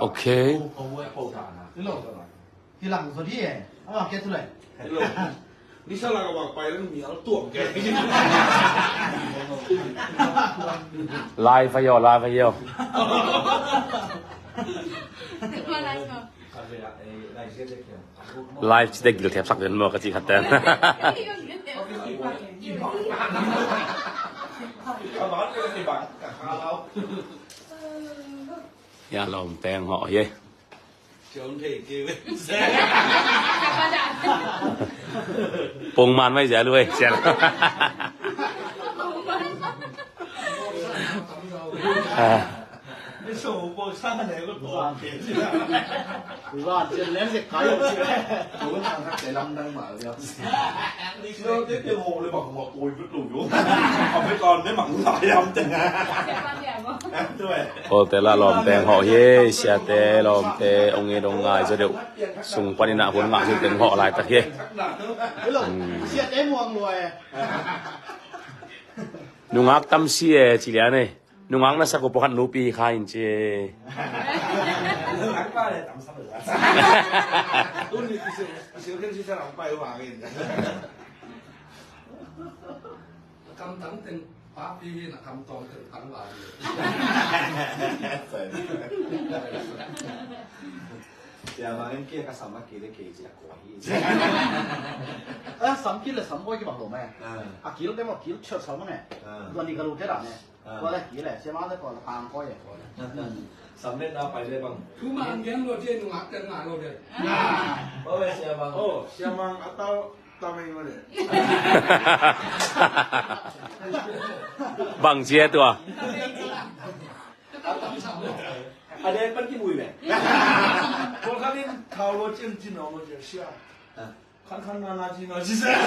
OK。ทีหลังส่วนที่เก็ตทุเรศนี่ถ้าเราวางไปแล้วมีเอาตัวแกLive phải vô, live phải vô. Live chỉ để gửi thép sắc đến một cái gì khác tên. Nhà lòng tên họ vậy. Bông man mấy giờ luôn xem.你说我上那个多钱去啊？หรือว่าเจนเล่นเสร็จขายอยู่ที่ไหน Ủa sao thắt chạy lâm đang mở ra. Đi xưa cái tiêu hồ lên bằng một tuổi vứt lùi xuống. Còn mấy con đấy mặn lại không chừng à? Ô thế là lòng tên họ ye, xe té lòng té ông nghe đông ngài cho đều xung quanh nạ vốn mạng dương tên họ lại tất ye. เสียเจ๊มวงรวย Nung ak tam siye chilian này. Nung ang nasa ko pokan lupi kain che. Lắng qua để tắm xong rồi. Tôi thì xíu khi sẽ làm bay hòa cái. Cầm tấm tên phá phi là cầm toàn tự tặng lại. Giờ mà em kia cái sắm kia để kỳ chỉ là quả gì. สัมกินเลยสัมบอยกี่บาทหรอแม่กิโลได้หมดกิโลเชิดสัมมั้งเนี่ยวันนี้ก็รู้แค่ไหนเนี่ยว่าอะไรกี่แหละใช่ไหมได้ก่อนละพังก้อยก่อน Sắm lên đâu phải đây bằng. Cứ mà ăn kém rồi trên ngạc chân ngại rồi đấy. Bố về xe bằng. Ồ, xe mang ở tao mình rồi đấy. Bằng chia tua. Ở đây vẫn cái mùi này. Con khăn đi thao lo trên nó mà chỉ xe. Khăn na chỉ nó chỉ xe.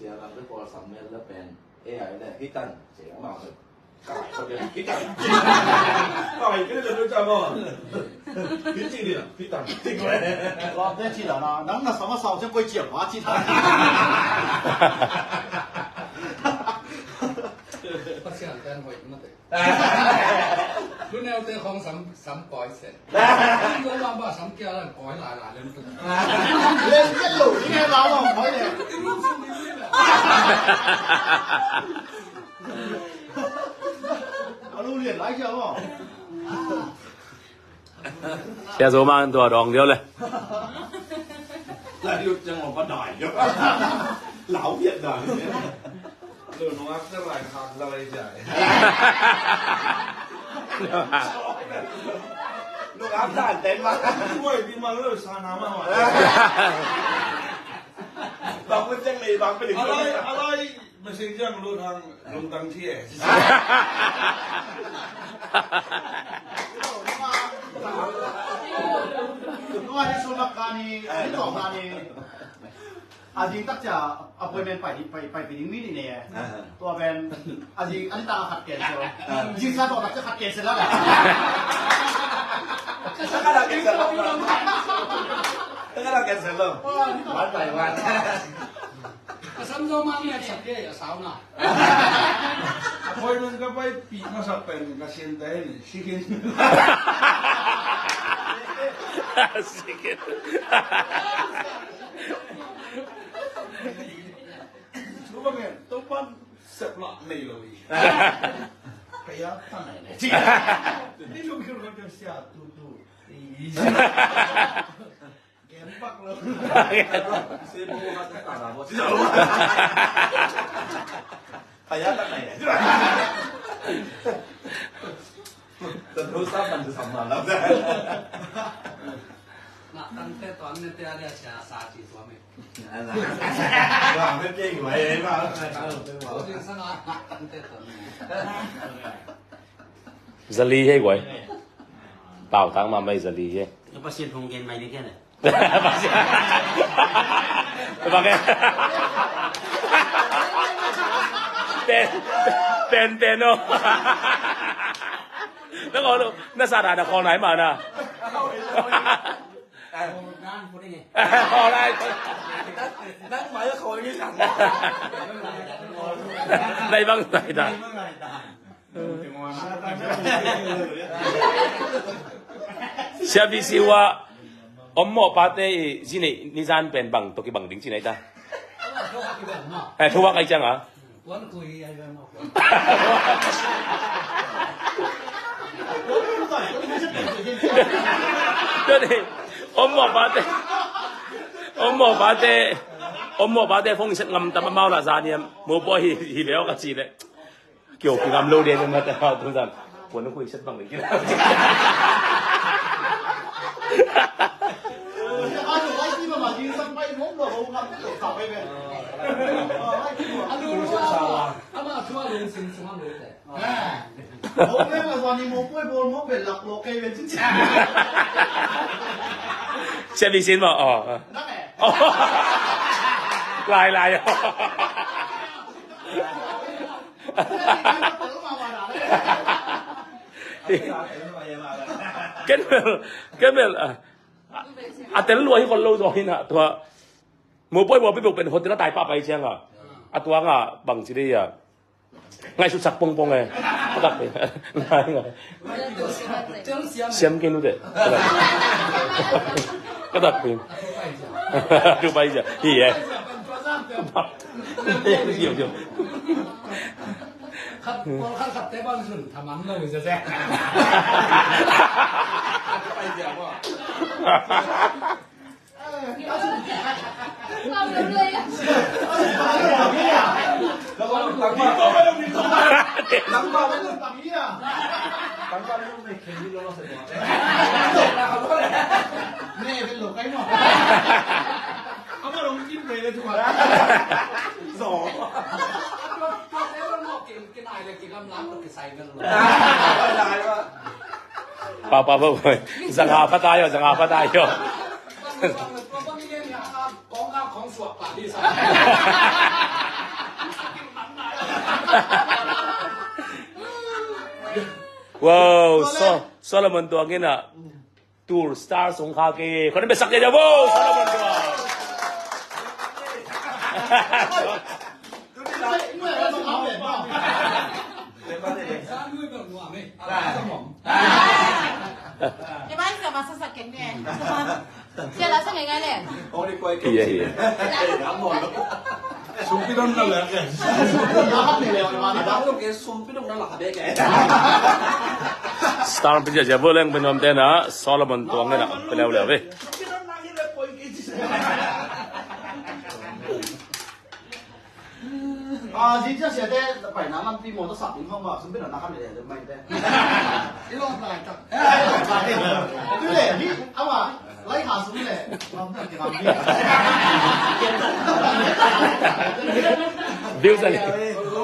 Xe bằng cái quả sắm lên lớp bèn. Ê ở đây cái tần sẽ vào được. Cải cho cái tần. Cải cái này nó chả mà. Cái gì đi à? Cái tần. Cái này. รอบได้ที่แล้วนะนั่งน่ะสองสองจะไปเจียบหวาที่ท่า Bắt xe ăn tên hồi nó đấy. Cứ nêu tên không sắm cõi sẽ. Cứ làm bà sắm kia là cõi lại lên từng. เล่นเล่นหลุดนี่เราหรอกเขาเนี่ยเอาลูกเรียนไรเชียวหรอ Xe số mang tua đòn điêu lên. Là điều chẳng có đòi chứ. Lão Việt đòi. Rồi nó áp ra lại khạc ra đây chạy. Lúc áp đàn tên mà. Ui, đi mà nó xa nám mà. Bằng cái chân này bằng cái đỉnh. Alay, mà xin chẳng luôn hàng lùng tăng thiệ. ว่าที่สุนัขการนี้ที่สองการนี้อาจริงตั้งจะเอาไปเป็นไปดิ้งมิดเนี่ยตัวเป็นอาจริงอันนี้ตาขัดเกณฑ์เสร็จจริงซาบอกจะขัดเกณฑ์เสร็จแล้วแหละ Cái là cái sợi lông. Cái là cái sợi lông. Bán vài万. Sắm dâu mang này sập kia ở sáu nào. Thôi mình có phải bị nó sập bền cái xin tế này, xin Chú bác nghe, tôi bắt sập lọ này rồi. Phải á, thằng này này. Đi lúc khi nó cho xe tu. Kém bắt luôn. Xe mua hết tất cả là một. Phải á tắc này này. Tần thu sắp tần sầm mà lắm ra. Nạ tăng tê toán nên tê ra xe xa chỉ xóa mình. Anh là làm cái gì vậy em mà. Có chuyện sao nói nạ tăng tê toán. Zali hay quậy. Bảo thằng mà mày zali hay. Nó bắt xuyên không ghen mày đi kia này. Bác em. Tên đâu. Nó có đâu, nó xa đà con này mà nè. Gan phụ đây này. Kho đây. นั่งหมายก็คอยนี่สั่ง ได้บ้างได้ได้ siapa siwa ommo pate sini nizan pen bang toki bang ding sini ta thua kai chang à วันคุยอะไรกันเนาะ 对的ommo pate phong set ngam tam mau la za ni mo boy hi leo ka chi le kiểu cái ngam lâu đen mà tao tôi rằng cuốn nó quỳ set bang ding ama cuma lung sing cuma lung deh. Hôm nay mà toàn đi mua quay bồn mua về lọc lô cây về chính xác. xem đi xin mà lại lại cái bênแต่ละรวยที่คนรู้ตัวนี่นะตัวหมูป่วยบัวไปบุกเป็นคนที่น่าตายป้าไปเชียงอ่ะตัวง่ะบังสิได้ไงสุดสักปงปงไงตักไปไงเสียมกินรู้เด็ดก็ตักไปดูไปจ้ะที่เอ๋เดี๋ยว ขับเตะบอลสุดทำมันเลยจะแซ่ไปเดี๋ยวว่าเราเลยอ่ะ แล้วก็ตั้งมาก็ไม่ต้องมีตัวตั้งมาไม่ต้องตั้งนี้อ่ะตั้งมาไม่ต้องในเข่งที่เราเสร็จแล้วนี่เป็นหลงไก่หมดเอามาลงจิ้มเลยทุกคนสองกินอะไรกินน้ำล้างกินใส่กันเลยได้ว่าป่าวสังหาพัตายสังหาพัตายของสวดป่าที่ใส่ว้าวโซโลมอนตัวงี้น่ะตูร์สตาร์สงคาเกคนนั้นเป็นสักเดียวว้าวโซโลมอนตัวcái bánh giờ mà sao sạch kính nè giờ là sao ngày ngày nè ô đi quay kia kia đám mồi xuống cái đông nào là cái đám lúc cái xuống cái đông đó là cái cái star เป็นจะเบอร์เล่งเป็นนมเต้นะโซโลมอนตัวงี้น่ะเป็นแล้วเว้ย진짜 세대 phải nắm ăn tim một nó sập đúng không ạ? Không biết là nắm ăn để được mày đây. cái lon này chắc. Cái này đi, ông à, lấy hạ xuống này, làm thế cái làm gì? Điêu ra đi.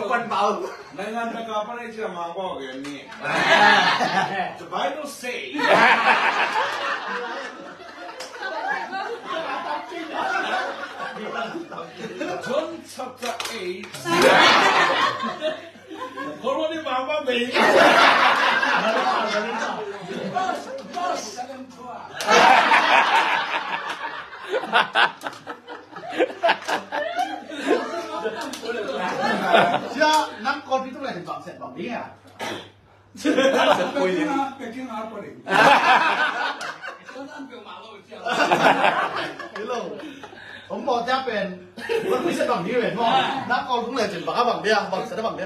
Quân bầu. Này ngăn ta có phải chưa mà có cái này. The Bible say. John chapter 8. Kalau ni mama bayi. Chưa, năm con ví dụ này thì bạn sẽ bảo đi à? Peking apa ni? Hello. Ông bỏ ra bên vẫn mới sẽ bằng như vậy thôi. Năm con cũng là chuyển bằng bằng đi à? Bằng sẽ bằng đi.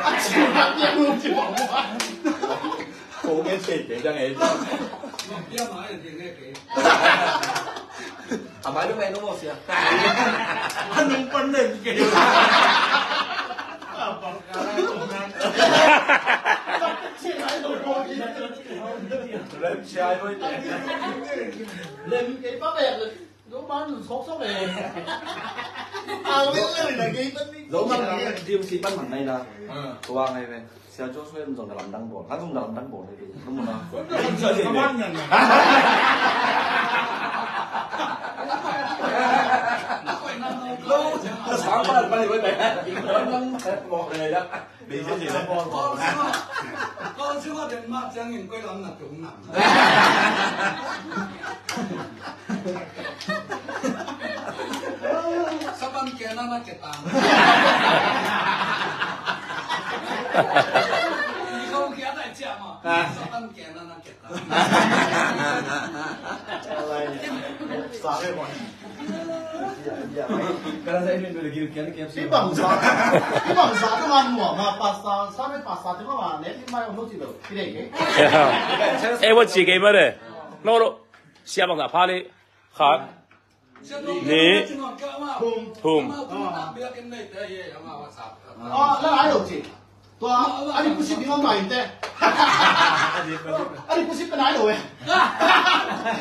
Còn chỉ bằng tiền luôn chỉ bằng quá. cô nghe xịt vậy cho nghe à mấy đứa em đúng không xịt Anh không phân định kìa. lên trai với Lên cái bắp đẹp rồi. Dấu bán sốt này. À biết là cái dấu mắt là riêng xịt bắn mảnh này là qua ngày về xe chỗ xuôi dùng là làm đăng bổ hắn dùng là làm đăng bổ này thì đúng không Không sợ gì bán nhận này. Bắn bắn với mẹ. Một người đó. Bị cái gì đó. con chưa có điện mắt chẳng nhìn quay lắm là trúng nằm sắp ăn kia nó kẹt tàn không kia đại trẻ mà sắp ăn kia nó kẹt tàn Sao thế bọn Karena saya ingin bagi-bagi KFC. cái bằng giá các bạn mua mà pasta sao biết pasta thế mà nếu như mai ông nấu gì được cái này cái 에, 뭐 지게 뭐래? 너로 시아방 나 파리 가. 네. 톰. nó lái được gì tôi anh đi ship đi ngon mày thế anh đi ship cái lái rồi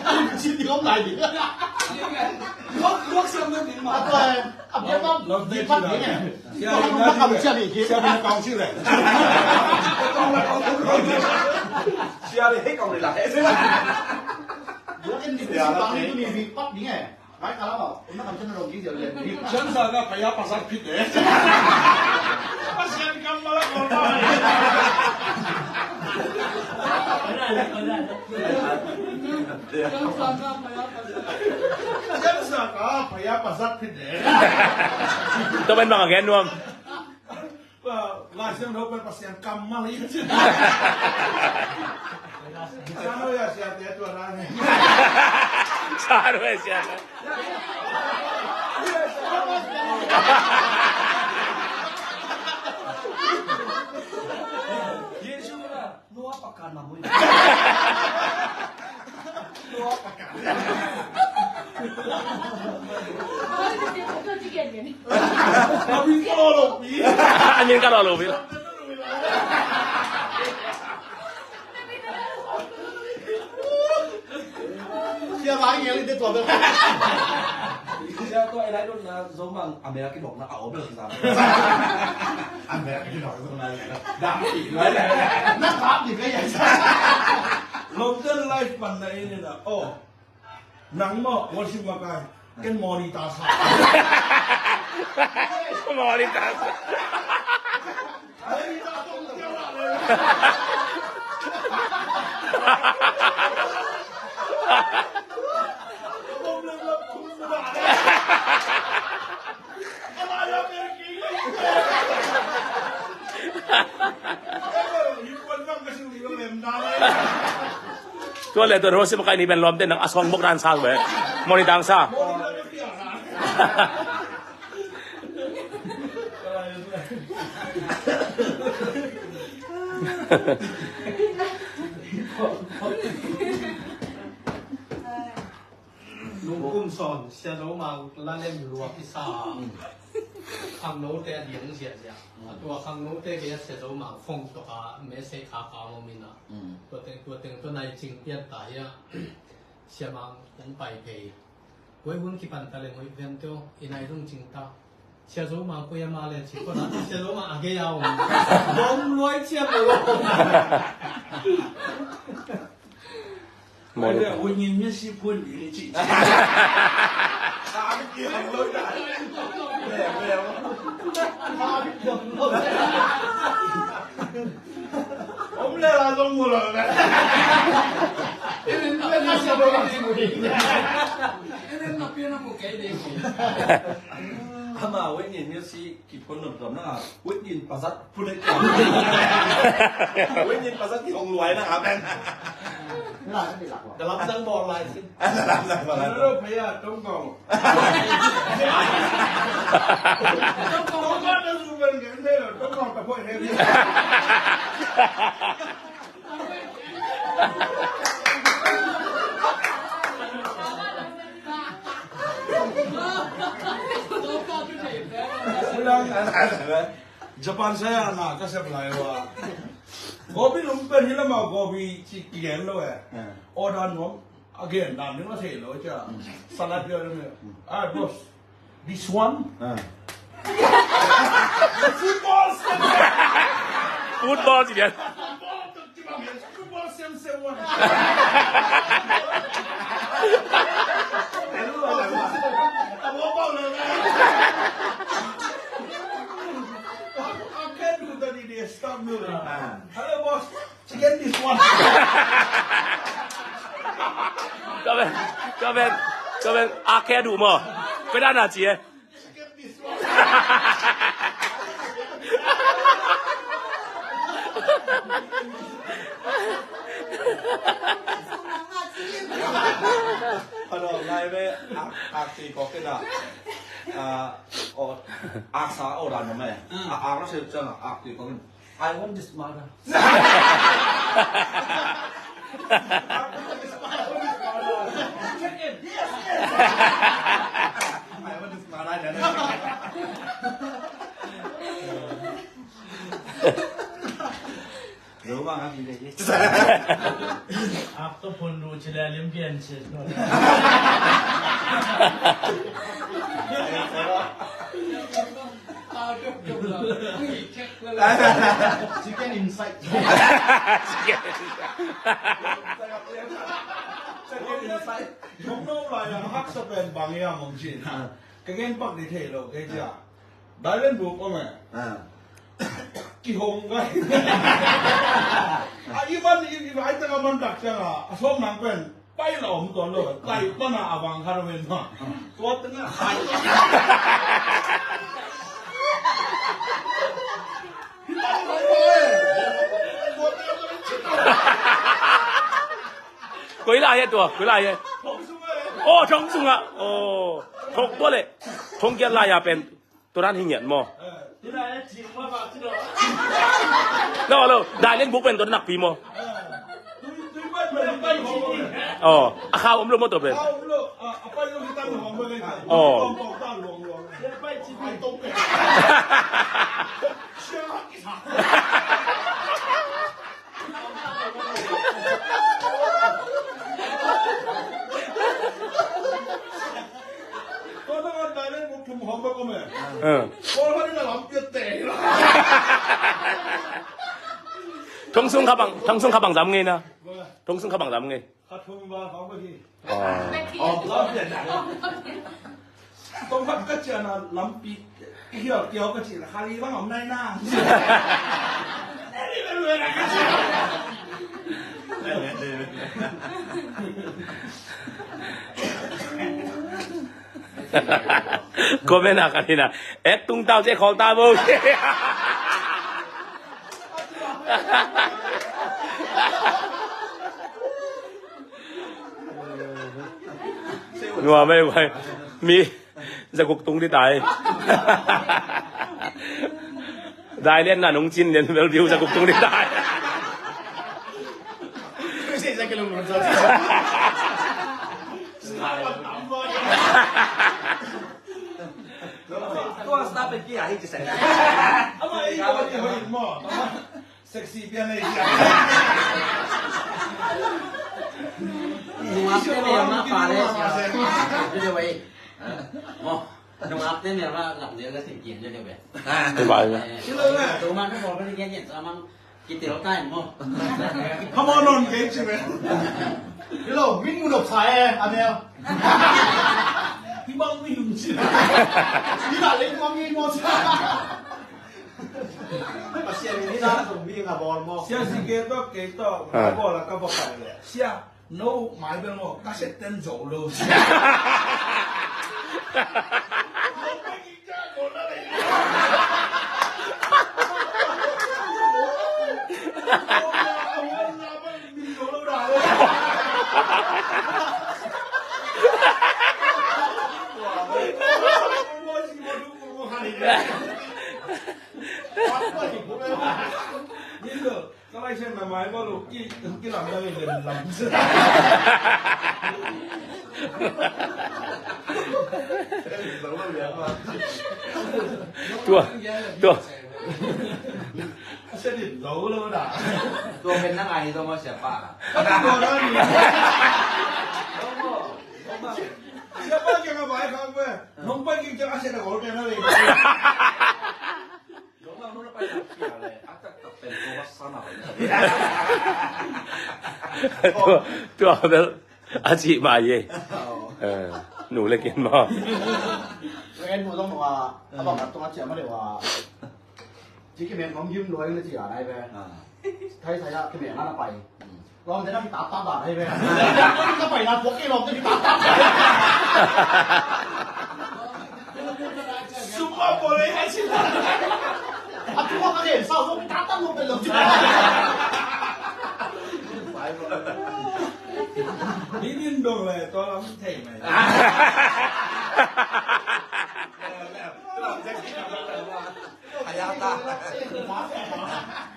anh đi ship đi ngon mày đi Luộc xem nó đến mà tôi biết không đi phát thế này tôi không cầm chưa bị kia Con chứ này. Chia đi hết còn lại hết. bữa em đi ship đi bị bắt đi này cái cả là bảo nó cầm chân nó đồng chí rồi liền đi 전사가 배야 바삭 피대. 바삭 감마라 감마. 전사가 배야 바삭 피대. 또 bên bằng again luôn. 라시안 호흡을 바삭 감마라 이지. 자노야 시아테 또라네. 사로에 시아. Yesulah, lu apa kan namu? Lu apa kan? Tapi kalau pi. Anjing kalau lo bil. kia lái nghe lên tới tuần rồi Siya ko ay lalo na zomang American bok na ảo được sao? Anh mẹ cái nói xong này đám chỉ nói này nó pháp gì cái vậy long term life phần này này là ô nắng mà tôi xin vào cái monitor sao Mau đi tas. Tuan lihat tuan Rosi makai ni ben lom ten ng asong bok dan sang be. Mau ditang sa. Nung cung son, xe dấu mà la lên lùa cái xa khang nấu tê điện xe xe tua khang nấu tê cái xe dấu mà phong to cả mấy xe khá khá mà mình à tua tiếng này chính biến tại á xe mang cũng bài về quay vốn khi bàn tay lên ngồi viên tiêu in này cũng chính ta xe dấu mà quay mà lên chỉ có là xe dấu mà cái nhau bóng lối xe bóng Bây giờ tôi nhìn như si quân thì chị cái kia không lối lại ông lên là không mua rồi này em nó xe bóng làm gì một đi em nó biến nó một cái đi Ama wen yin si kipon nom na wen yin pasat pulit ka. Wen yin pasat ki ong luai naครับแม่น là cái gì lạc để làm dân bò lại xin làm lại mà nó phải là trong vòng trong vòng nó dùng bên cái thế là trong vòng tập hội thêm Japan saya anak kasih pelajari. Kopi lumpur ni lama kopi cikian lo Order nom again dan ni masih lo je. Salad dia ni. Boss, this one. Football. Football sih dia. Football same one. Apa apa lo? Hello boss, chicken this one. ก็เป็นอาแค่ดูมั้งไปด้านหน้าจี Chicken this one. พอดอกไล่ไปอาตีก็ขึ้นอ่ะอาสาโอรันทำไมอาเราเชื่อจังอาตีก็ขึ้น I want this mother Chicken, yes, yes. I want this mother เดี๋ยวนะ รู้บ้างครับพี่เด็ก After Pundu Chile Olympian shit. chicken inside ผมโน้มลายนะฮักสเปนบางอย่างมองจีนก็เงินปักในเทโลก็จะได้เล่นบุกก็ไหมกี่หงกันอีวันอีไอ้ตะกันมันดักจังอ่ะส้มหนังเป็นไปหลอมตัวเลยไก่ต้นอ่ะบางคาราเมลมาตัวตึงอ่ะไข่ 鬼辣嘢ตัว鬼辣嘢โอ้ชงซุงอ่ะโอ้ชงตัวเลยชงเกียร์ลายเป็นตัวนั้นหิ่งเหยียดมั้ง ที่ไหนจีนมาบ้างที่เรา แล้วได้เล่นบุกเป็นตัวนักปีมั้ง ดูไปเป็นไปของมัน อ๋อข้าวอมลูกมั้งตัวเป็น เอาลูกไปลูกที่ตั้งของมันเลยค่ะ อ๋อ ต้องตั้งหลวงไปจีนไปตรงไปเชื่อก็ต้องได้เล่นบุกทุ่มหอมไปก็ไม่ก็เขาได้หลับเกิดเตะ 통숭 가방 잡네 나 통숭 가방 잡네 ขัดทุนมาของเมื่อกี้ เราเปลี่ยนหนัง ต้องขัดก็เจอนะลำปีเกี่ยวก็จีนะคารีบ้างของนายหน้านี่เป็นเรื่องอะไรกัน 고메나 가리나 액뚱따오 제 걸따보 누가 왜มีจะกุกตุงที่ตายได้เล่นน่ะน้องจินเรียนเวลวิวจะกุกตุงที่ตาย ไม่ใช่จะกินลงหนุนซะ ตัวสตาร์เป็นกี่อย่างที่จะใส่ อะไรอีกอะไรอีกมั่วเซ็กซี่เพี้ยนเลยจ้ะ Nung after niya na pare siya. Jadi wei. Mo, nung after niya na làm gì làสิ่งกินjadi wei. ไม่ไหวไหม Tụiมันก็บอกว่าที่กินsama kita lo kan mo. ขโมยนอนเก่งใช่ไหม นี่เราวิ่งมุดออกสายอันเนี้ย ที่บ้านไม่ยุ่งใช่ไหม นี่ด่าเล่นความยิ่งมอสมาเชียร์นี่นะสมวิ่งกับบอลมอ เสียสิเกตก็เกตก็บอกแล้วก็บอกไปเลยเสียโน้หมายเป็นว่าก็เสร็จเต้นโจเลย นี่คือก็ไม่ใช่หมายว่าลูกกี่หลังได้เงินหลังเสีย ตัว เสด็จโหลเลยด่า ตัวเป็นนักไอ้ตัวมาเสียป่า ก็ตัวนั้นนี่เสียป้าแกมาหมายความว่าน้องป้ากินจะอาเซียนกับคนนั้นเลย น้องเราไม่ไปกับเกี่ยวเลยอาจจะเป็นตัววัสนาตัวเป็นอาชีพมาเย่หนูเลยกินมา แล้วไอ้หนูต้องบอกว่าเขาบอกกับตัวเชียร์ไม่ได้ว่า จีกิเมนผมยืมรวยเลยจีอะไรไปไทยอะกิเมนนั่นไปลองจะได้ตาบาดให้ไปก็ไปนะพวกที่ลองจะมีตา ซุปเปอร์โปรเลยไอ้ชิ้น 啊，中国那点少说打灯笼的冷静。นี่ดิ้นดงเลยตัวเราไม่เท่ไหม พยาตา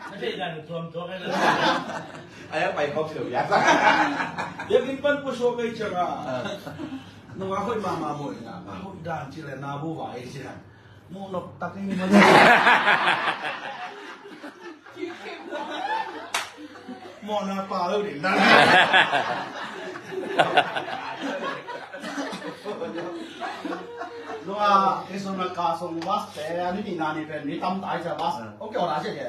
ไม่ใช่การทวมตัวกันเลย ไอ้ไปเขาเฉยยักษ์ เดี๋ยวกินปั้นผู้ชมไปเจออ่ะนึกว่าคนมาหมดนะเขาด่านที่เลยนาบูไหวใช่ไหมมูนกตักนี่มันมอนาปลาแล้วดินะ Doa eso na kaso bas te ani ni nani pen ni tam tai cha bas. O kyo na che ke.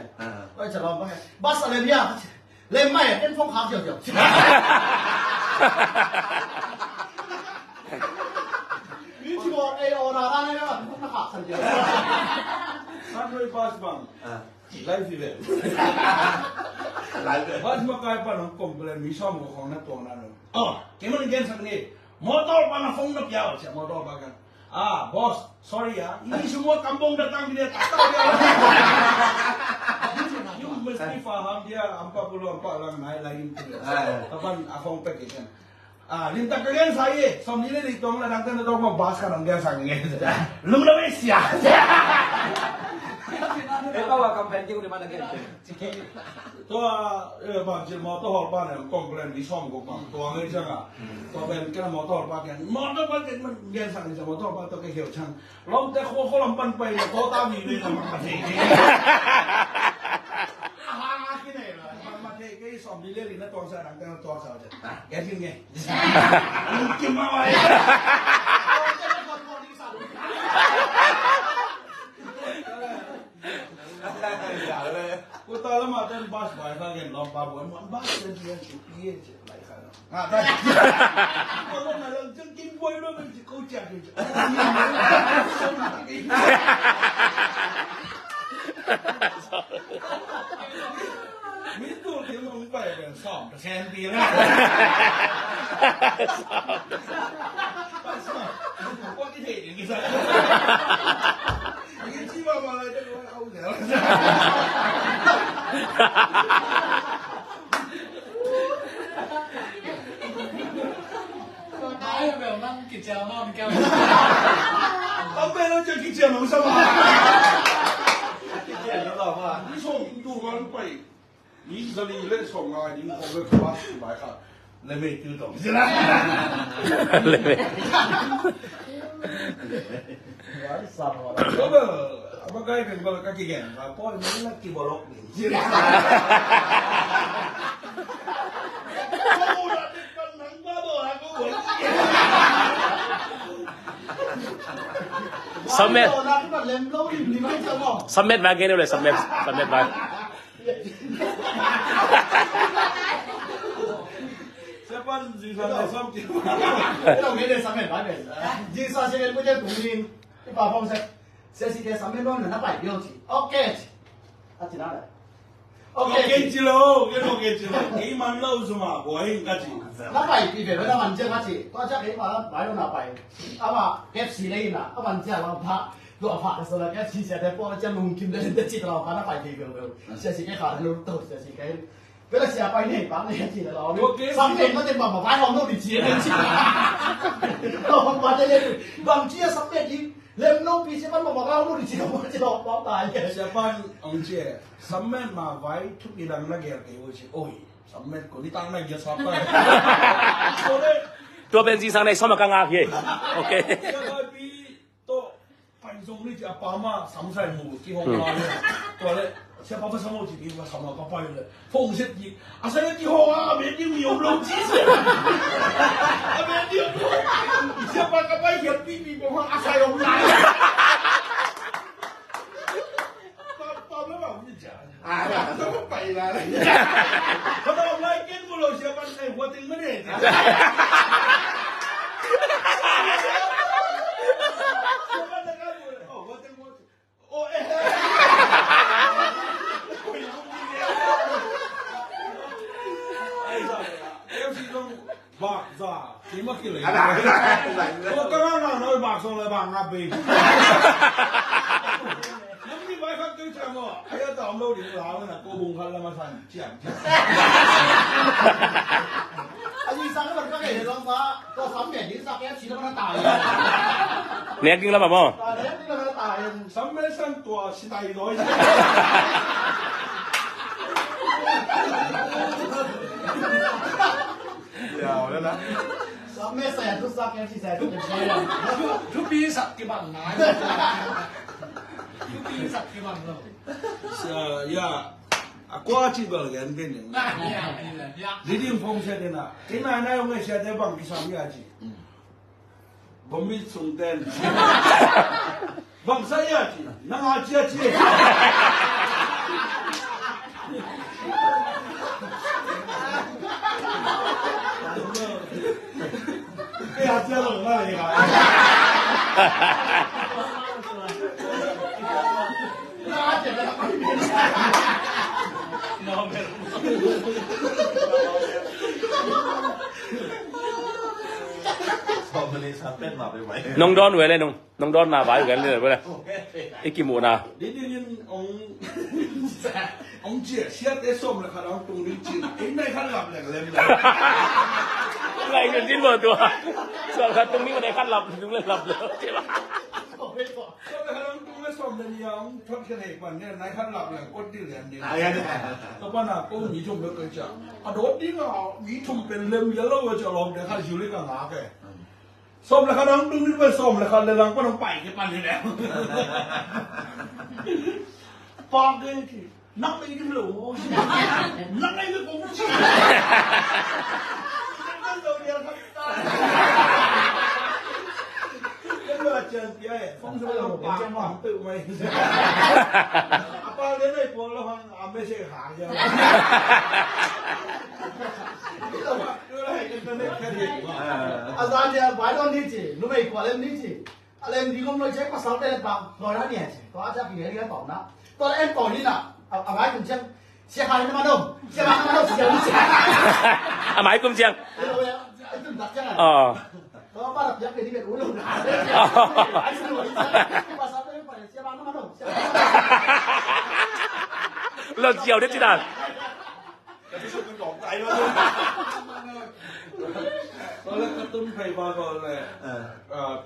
Oi cha lo ba. Bas ale bia. Le mai ten phong kham jiao jiao. Ni chi mo ai o na ra ne ba phong na khak san jiao. นั่นเลยบาสบังไลฟ์สิเลย หลายเลย บาสมากายปั้นของกลมเลยมีช่องของนักตัวนั้นเลยอ๋อเกมมันเกมสักนี้มอเตอร์ปั้นฟงนับยาวใช่มอเตอร์ปั้นกันbos sorry ya ini semua kampung datang dia tak tahu dia you mesti faham dia 44 orang naik lagi kapan afong package kan linta kalian saya som ni di tong ladang kan tong bas kan dia sange lu lebih sia bawa kampanye di mana kan ตัวบางทีมอเตอร์ฮอลบ้านเนี่ยกองแกลนที่ช่องกูฟังตัวเงี้ยช่างตัวเป็นแค่มอเตอร์บ้านกันมอเตอร์บ้านกันมันเรียนสั่งจากมอเตอร์บ้านตัวแกเขียวช่างลองแต่เขาลำปันไปเนี่ยเขาตามอยู่เลยทำมาเทกี้ที่ไหนล่ะมาเทกี้สอบดีเรื่องนี้นะตัวสารแต่ตัวสาวจะแกทิ้งไงกินมาไว้กูตอนละมาเต้นบาสบายข้างเงินลองปาบวนมันบาสเล่นเล่นสุดเยี่ยมไหลข้างได้ก็ต้องมาเรื่องจะกินบวยด้วยมันจะเขาแจกอยู่มีตัวที่มันไปเป็นสองแสนปีแล้วว่าที่เท่อย่างนี้ซะอย่างนี้ที่ว่ามาเลยจะรู้เอาเดี๋ยว Ai biểu năng kịch trèo ngon kêu. Ông bên nó chơi kịch trèo nó sao mà? Kịch trèo nó đâu mà? Đi xong đủ ngon vậy. Ý giờ đi lên xong ai đi không được quá bài khác. Lên về tiêu tổng chứ là. Lên về. Đó mà apa cái cái gọi cái gì và coi mấy là kỳ bò chứ là. Submit ba cái đâu là submit ba. Siapa sih sana sampai? Đâu cái này submit ba này. Chỉ sao sẽ bên cái cùng đi. Cái bà phong sẽ cái submit đó là nó phải điều chỉ. Ok. Chỉ nói này. Ok chị lâu, cái ok chị lâu. Cái mà lâu rồi mà, quay cái gì? Nó phải vì vậy nó mình chưa cái gì. Tôi chắc cái mà nó phải nó phải. Mà cái gì đây nè, nó mình chưa làm phá. Tôi phá cái là cái gì sẽ để bỏ cho mùng kim lên để chỉ làm phá nó phải thì được. Sẽ cái khả năng nó tốt sẽ cái. Cái là sẽ phải này bán này chỉ là nó. Xong rồi nó tên mà phải hòm đâu thì chỉ lên chỉ. Không bán đây bằng chia sắm cái gì. Lên nông bị sẽ bắt mà bao nhiêu thì chỉ là bao tài cái. Siapa ông chị, sắm men mà vay chút đi đằng là cái ôi chị, ôi sắm men của đi tăng này giờ sắm này. Tua bên gì sang này sao mà căng ngạc vậy? Ok. Siapa bi to pan song ni apa ma sắm sai mù ki hong ma le. Tua le siapa pa sắm mù chỉ đi mà sắm mà pa le. Phong sẽ gì? À sao cái hong à bên đi nhiều lông chi sẽ. À bên đi. Siapa cái bay hiện bi bi hong à sai hong lại. Sao có bày là này? Không đâu lại kiến của lối siapa này hoa tình mới để. Siapa nak kamu? Oh, hoa tình hoa. Oh vàng ngà bì những cái bài phát tiếng chàng ngọ hay là tóm đâu điểm láo là cô bùng khăn là mà thành chàng anh đi sang cái vật các cái đó mà có sắm biển những sang em chỉ nó tài เนี่ยกินแล้วป่ะพ่อ tài đấy nó tài sắm mấy sang tòa xí tay nói Dèo đó đó. sắm mấy xe tôi sang em chỉ xe tôi được xe Chú bí sạch cái bằng nói. Chú bí sạch cái bằng rồi. ya qua chỉ bảo cái cái này đi đi phong xe thế nào cái này ông ấy xe thế bằng cái sắm ya chị bấm bị sung tên bằng sao ya chị năng à chị chị cái hạt chưa lỏng ra này cả Sao mình đi sang bên mà bị vậy? น้องดอนไว้เลยน้องดอนมาไว้กันเลยไปเลยไอ้กี่หมูนะ đi đi nhưng ông chị xét cái xôm là khả năng tung đi chị cái này khả năng là lên là ไงจนสิ้นเบอร์ตัวส่วนครับตรงนี้มันได้ขั้นหลับถึงเลยหลับเลยใช่ปะ xôm là khả năng tung cái xôm là nhiều ông thoát cái này còn này này khả năng là cốt đi liền đi Ai vậy? các bạn nào cũng nghĩ chung được cái chợ à đốt đi là nghĩ chung bên lên giờ lâu cho lòng để khai xử lý cả ngã cái xôm là khả năng tung đi với xôm là khả năng là có nó bảy cái bàn này nè ba cái thì nắp đây cái lỗ nắp đây cái cũng chỉ cái là chân kia không sao là bà hoàng tự mày apa đến đây của nó hoàng à mấy xe hàng giờ đưa lại cái này cái gì à ra giờ vài con đi chỉ lúc này quả lên đi chỉ lên đi không nói chết mà sáu tên bằng rồi đó nhỉ có chắc gì đấy cái bảo nó tôi em còn đi nào à vài cùng chân xe hai nó mà đâu xe ba nó đâu chỉ là xe อ่ะหมายกุมเชียง anh từng đặt chân này อ๋อ đó ba đập giáp về đi về uống lồng đá đấy anh xin lỗi mà sáu tên phải xe ba nó mà đâu เลิกเกี่ยวได้จีน่ะ Cái số cái cột tay đó. đó là cái tấm phải vào gọi là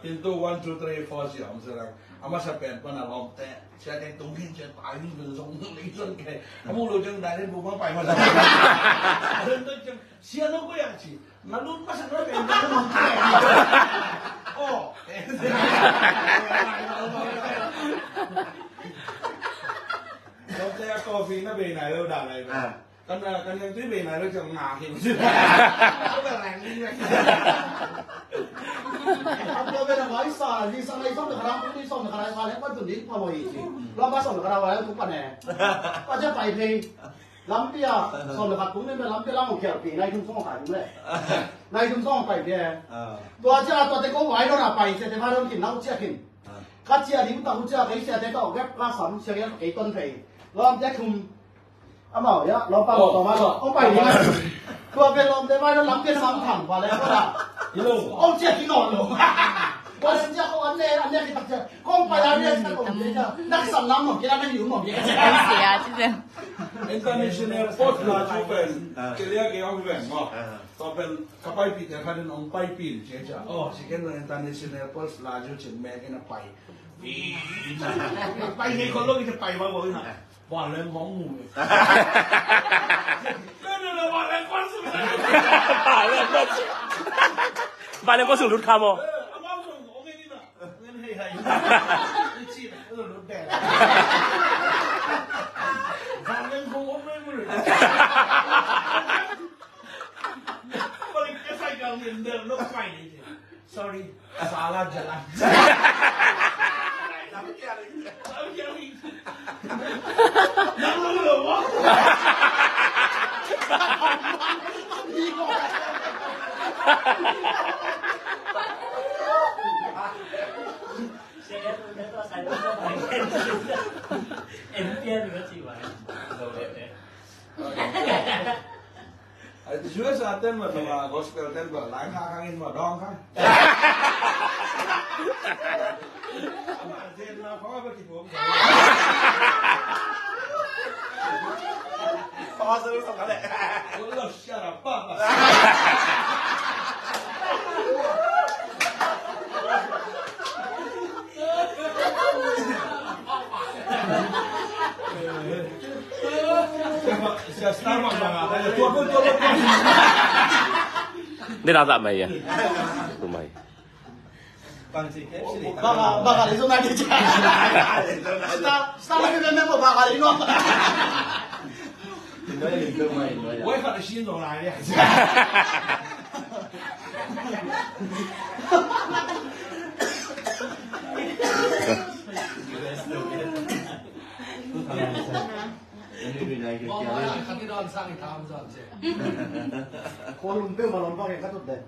pintu 1 2 3 4 siam serang ama sapen pana lom te sia cái tung hin sia tai ni ben song ni son ke kamu lo jeng dai bu bang pai ma sa dan tu jeng sia lo ko yang chi na lu pas na pen na lu oh lo te coffee na be nai lo da nai kan yang tu be nai lo jeng nga hin ko ba rang ni tôi bây giờ nói sao đi sang đây xong được khả cũng đi xong được khả năng lên bắt tụi đi qua bồi gì lo bắt xong được khả năng vào cũng phần này bắt cho phải thì lắm bia xong được khả cũng nên lắm bia lắm một kiểu thì nay chúng xong phải đúng đấy nay chúng xong phải thì tôi chỉ có vài đó là phải sẽ để mà đâu kìm nào chưa kìm các chia điểm tao chưa cái sẽ để tao ghép ra sắm sẽ cái tuần thì lo chắc không ông bảo nhá lo bao tao mà rồi ông phải đi tôi về lo để mai nó lắm bia nó thẳng vào đấy đó là ông chia cái nón rồi tôi xin chào anh đây thì thật không phải là đây sẽ còn thế chứ đang sẵn lắm rồi cái đang hiểu một cái international post là chú bên cái liệt cái ông bên mà tao bên các bài pin cái này ông bài pin chứ chứ chỉ cái international post là chú chỉ mấy cái nó bài bài này con lúc cái bài bao nhiêu hả bỏ lên móng mù cái này là bỏ lên con sừngบ้านนี้ก็สูงรุดคาร์โม Sorry, salah jalan. Em tiên nữa chị vậy. Dưới sa tên mà gospel tên mà lái khang in mà đong khang. เซ็นมาเพราะว่าไปกี่ผม พอซื้อสองกันแหละ เราเชื่อป้า Saya selamat banget. Ada tua pun tua pun. Dia dah tak mai ya. Tu mai. Bang sikit sini. Bakal itu nanti aja. Setelah kita memang bakal ini. Wei kat sini dong lah ya. Kami dah sang ikam saja. Kalau lumpur malam pakai katut deh.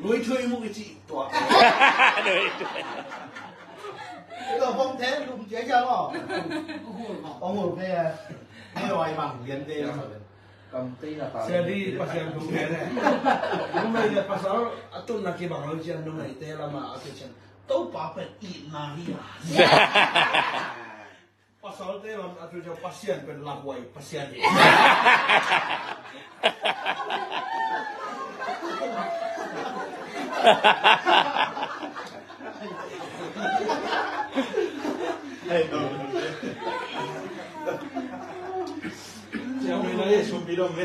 Lui chơi một cái chị tỏa. Itu phong thế lùm chế chưa lo. Ông ngồi đây nghe nói bằng liên tê rồi. Công ty là Saya di pasien dong này. Lúc này là pasal atun nak kibang lojian dong này teh lama attention. Tahu apa it nahi. Pasal teh lama atun pasien pen lakwai pasien. Siapa yang nanya sumbi dong ni?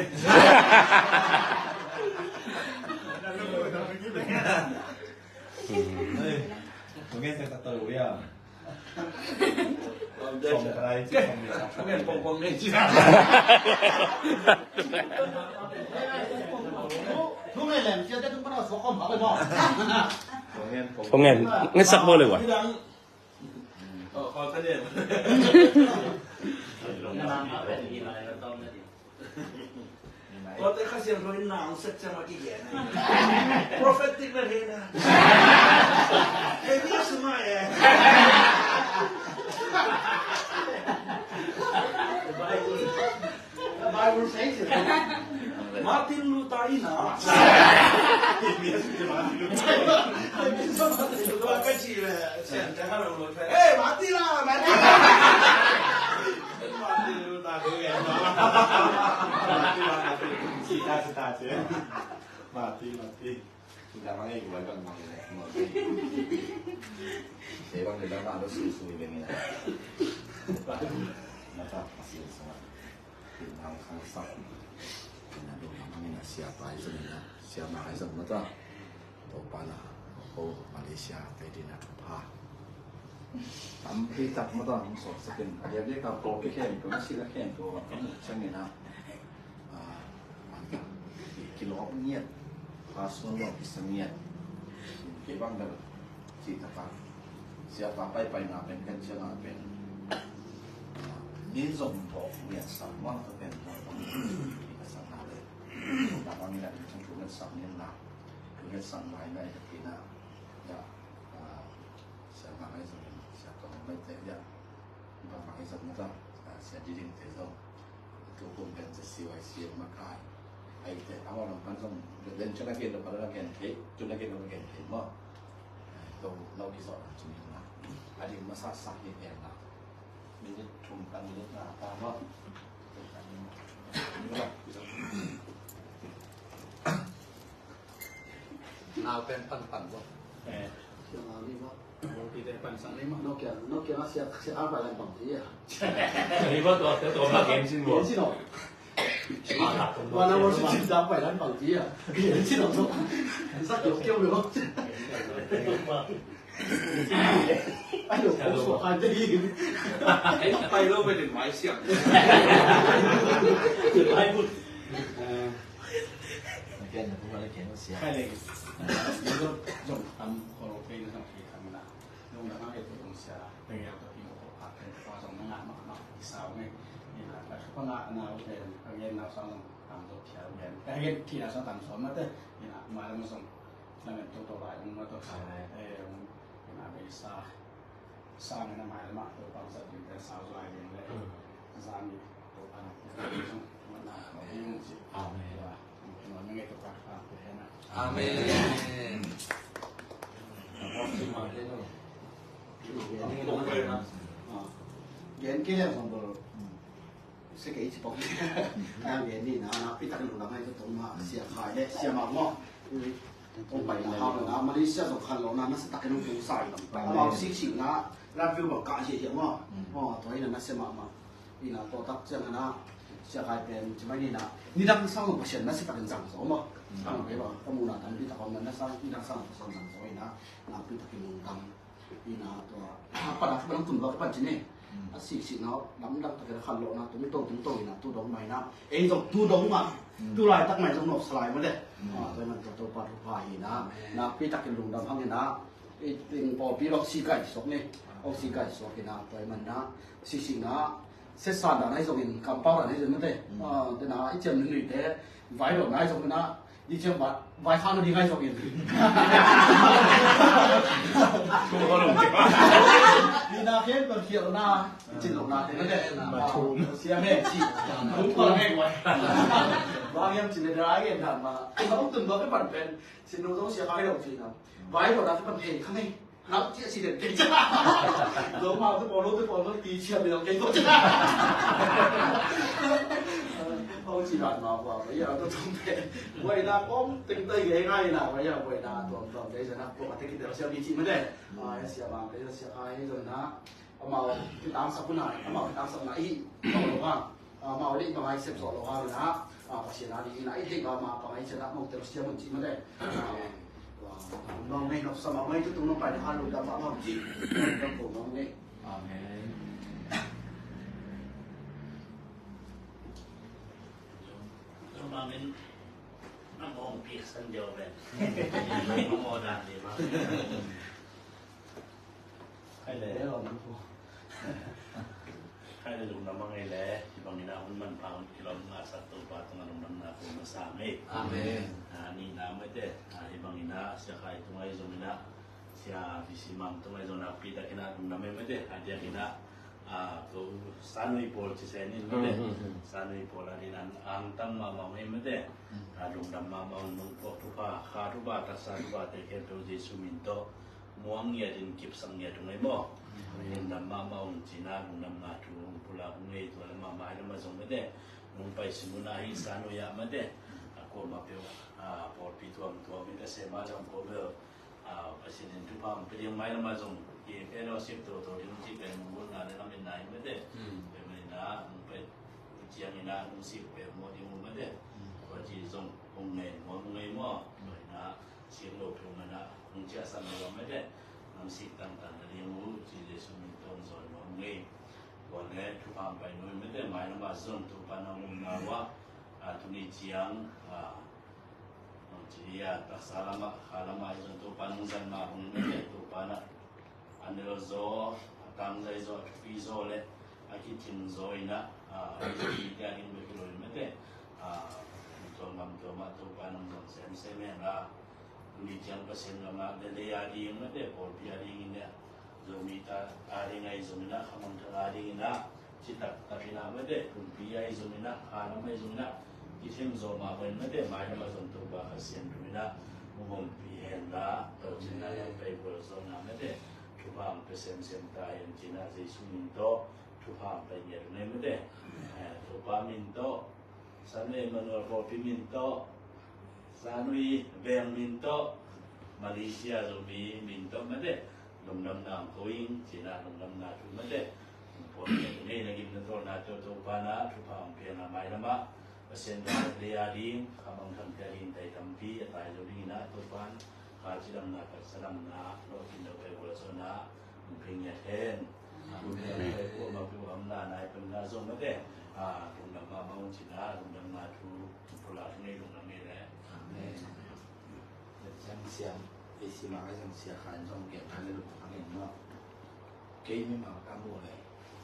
Mungkin saya tak tahu ya. Phòng cái Okay, mungkin pong-pong ni cina. Lúc này làm chưa tới chúng bắt đầu số không bảo rồi. Không nghe nghe sắc mơเลยว่ะ Kalau tadi. Kalau tadi kasih yang kau nang secara kian. Profetik lah dia. Ini semua ya. Bible says it. Martin Luther ina. Dua kecil saya jangan Luther. Mati lah, mati. Mati Luther tu ya. Cita-cita je. Mati. Sudah mangai gua bang mangai. Saya bang dia bang harus susu ini. Mata masih semua. Kita sang. Aduh, namanya siapa itu ni? Siapa itu mata? Topana, oh Malaysia, tadi nak tumpah. Tapi tak mata, so sekian. Dia kalau pergi kau masih lagi kau macam ni nak. Mantap. Kilo niat, pasal lo bisa niat. Kebang dah cerita apa? Siapa pai nak kan siapa pen. Ni zombie niat sama tu pen.แต่ว่ามีอะไรที่ต้องถูกสั่งเนี่ยนะถูกสั่งไว้ในปีหน้าอย่าเสียมาให้สมเสียต้องไม่เสียอย่ามาให้สมนะครับเสียดีๆเสียต้องทุกคนเป็นจะเสียเสียมาขายไอ้แต่เอาเราพันต้องเล่นจุดนักเรียนเราพันนักเรียนเฮ้จุดนักเรียนเราเรียนเห็นว่าเราที่สอนจุดนี้นะอันนี้มาสักสักเย็นๆนะมีนิดทุ่มกันนิดนะตามว่าnào bên phần quá. Trường nào đi mất. Thì để phần sẵn đấy mà. Nó kia nó sẽ áp lại làm bằng thế à? Ibu tu nak game sini Kiến xin lỗi. Và nó muốn xin ra phải làm bằng thế à? Kiến xin lỗi thôi. Rất kiểu kêu được không? Anh được khổ sổ hai đi. Tay lâu về đến máy xiềng. Hai phút. Mungkin aku balik ke Malaysia. ใช่เลยนี่ก็จบทำโคโรเปนทั้งทีทำนะลงมาเป็นตัวเสียเป็นอย่างตัวที่ผมพักเป็นฟ้าสองงานมากๆสาวไงนี่แหละแล้วก็งานนาเป็นเรียนนาสองทำตัวเขียวเรียนแต่เรียนที่นาสองทำสอนมาเต้นี่แหละมาแล้วมาส่งแล้วเป็นตัวลายมันมาตัวขายนี่นะเป็นสร้างในหมายมาตัวความสัตย์อยู่แต่สาวลายเองเลยสร้างมีตัวพันธุ์มันน่าเขาไม่ยุ่งสิเอาไม่ได้มันไม่เกี่ยวกับการไปนะ Amin. 演技量上不，是给一起包。哎，演的那比他们那还是多嘛，写海的写嘛么，我ไปนะฮะนะมาเลเซียสำคัญแล้วนะนั่น是大家都รู้ใส่เราสิ่งสิ่งนะรับวิวแบบการเสียมั้งอ๋อตัวนี้นะเสียมานี่นะตัวตักเจ้านะเสียใครเป็นใช่ไหมนี่นะนี่ดังสร้างของเสียนั่น是大家จังสมมั้งสร้างไปว่าก็มูนะทำที่ตะวันนั่นสร้างนี่ดังสร้างของจังสมนี่นะนะพี่ตะกี้มุงดังนี่นะตัวปัญหาที่มันตุ่มเราปัจจุบันสิ่งเนาะน้ำดังตะกี้ขันโลนะตุ้งโตนะตู้ดองใหม่นะเองต้องตู้ดองมาตู้ลายตักใหม่ต้องหนกสลายมาเลยตัวมันตัวปัดพายนะนะพี่ตะกี้ลุงดำพังนี่นะเป็นพอพี่เราสีไก่สกนี่เอาสีไก่สกนี่นะตัวมันนะสิ่งนะเส้นสารอะไรส่งin กำปั้นอะไรส่งนั่นเองแต่นะไอ้เจ้าหนึ่งแต่ไว้หรอกนายส่งนะยี่เจ้าบัดไว้ข้างนู้นดีไงส่งin ชูเขาลงจิ๋ว นี่นะเพื่อนคนเขียวนะจิตหลงนะแต่นั่นแหละเสียแม่จีผมก็แม่ไว้บางอย่างจิตได้ยังทำมาเราต้องตื่นตัวให้ปั่นเป็นสิ่งนู้นต้องเสียให้เราจริงนะไว้หรอกนะที่ปั่นเองข้างในนับเจ้าสิเด็ดเก่งจ้าลงมาทุกคนรู้ตีเชียร์ไปเราเก่งก็จ้าเขาจีรันมาว่าไม่อยากต้องทำเป็นเว้ยนะก้มตึงเตยง่ายนะไม่อยากเว้ยนะตัวเดี๋ยวนะปกติที่เราเสียดีจริงไม่ได้เสียบางเดี๋ยวเสียใครเลยนะเอามาที่ตามสักคนไหนเอามาตามสักไหนต้องรู้ว่ามาวันนี้ประมาณ10 โลเลยนะเสียนาดีนะไอ้เด็กมาประมาณชนะมุกเดี๋ยวเสียมันจริงไม่ได้น้องไม่นกสมองไม่จุดตรงน้องไปที่ฮารุดาบ้าบ้าจีต้องผมน้องนี่อาเมนมาเป็นน้ำมองปีสันเดียวแบบไม่มองดังดีมากใครเลยใครเลยลุงน้ำมังไงแหละที่บางทีนะมันพาที่เรามาสัตว์ตัวปลาตรงนั้นน้ำนาคุณมาสร้างให้อาเมนนี่น้ำไม่ได้ที่บางทีนะเสียใครตรงไหนตรงนี้นะเสียพิสิมังตรงไหนตรงนั้นปีตะกี้นะลุงน้ำไม่ได้อาจจะกินนะก็สานุยโพลที่เซนินไม่ได้สานุยโพลอะไรนั้นอังตั้งมาไม่ได้ลุงดำมานุ่งพวกทุกข์ขาทุกข์ตักสาทุกข์แต่แค่ตัวเยซูมินโตม่วงเงียดินกิบสังเงียตรงไหนบ่ลุงดำมาจีน่าลุงดำมาถูกพุลาพุงเงยตัวแล้วมาแล้วมาส่งไม่ได้ลุงไปสมุนาฮิสานุยะไม่ได้ก็มาเปียวพอปีตัวไม่ได้เสมาจังพอเบลประสิทธิ์ทุกข์ไปเรียงไม้แล้วมาส่งแค่เราเสียบตัวที่มันที่เป็นบุญงานแล้วเป็นนายไม่ได้เป็นไม่ได้ไปเจียงนี่นะมันสิบเป็นโมดิมุไม่ได้ก็จีส่งองเงินหัวเงินมั่วเลยนะเสียงโลกทุกมันนะมันจะสั่งเราไม่ได้มันสิต่างๆเรียนรู้จีเดสุมิตรงสอนหัวเงินก่อนนี้ทุกความไปนู้นไม่ได้หมายว่าส่งทุกปานมุนาว่าทุนิเจียงจีya tak salama halama itu tu panungan mahun ni tu pana ane zo tang zai zo fi zo le aki tin zo ina aki dia ni bekilo mete to mam to ma tu panung sem sem na ni jang pasen ma de ya di mete por pia di ni zo mita ari ngai zo na khamang thara di na citak tapina mete pun pia zo na ana mai zo na kisah zoma pun ada macam macam tu bahasa Indonesia umum pihenda atau Cina yang baik berzona ada cuma pesen senta yang Cina Yesus minta cuma banyak ni ada cuma minta sana Emmanuel Kopi minta Sanui Beng minta Malaysia Zobi minta ada lom-lom nam koing Cina lom-lom na cuma ada pun ini lagi betul na tu pana cuma pihenda mai nama pasien dia di kamang kampiarin tay tampi at tayo rin na tupan kajilang na kasalang na no kinapay wala so na pingyaten ko mabuham na na ipamnazo mo de kung namamawang sila kung namatu pula ni kung namire amen yang siang isi makai yang siakan trong kiểm tra lên được thằng nó cái mới mà cam mua này